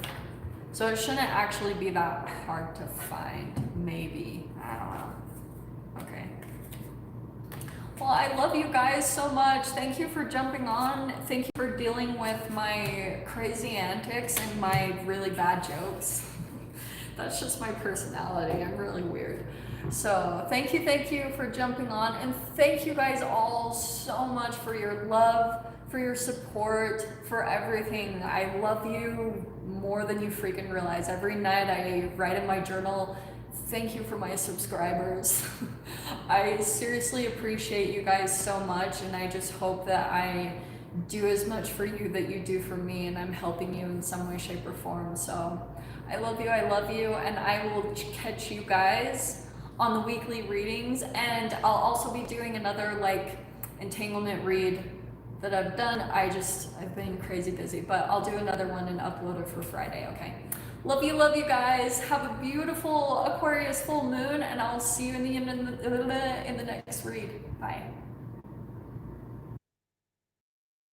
So it shouldn't actually be that hard to find, maybe. I don't know. Okay. Well, I love you guys so much. Thank you for jumping on. Thank you for dealing with my crazy antics and my really bad jokes. That's just my personality. I'm really weird. So thank you for jumping on, and thank you guys all so much for your love, for your support, for everything. I love you more than you freaking realize. Every night I write in my journal, thank you for my subscribers. I seriously appreciate you guys so much, and I just hope that I do as much for you that you do for me, and I'm helping you in some way, shape, or form. So I love you, and I will catch you guys on the weekly readings, and I'll also be doing another like entanglement read that I've done. I've been crazy busy, but I'll do another one and upload it for Friday, okay? Love you guys. Have a beautiful Aquarius full moon, and I'll see you in the next read. Bye.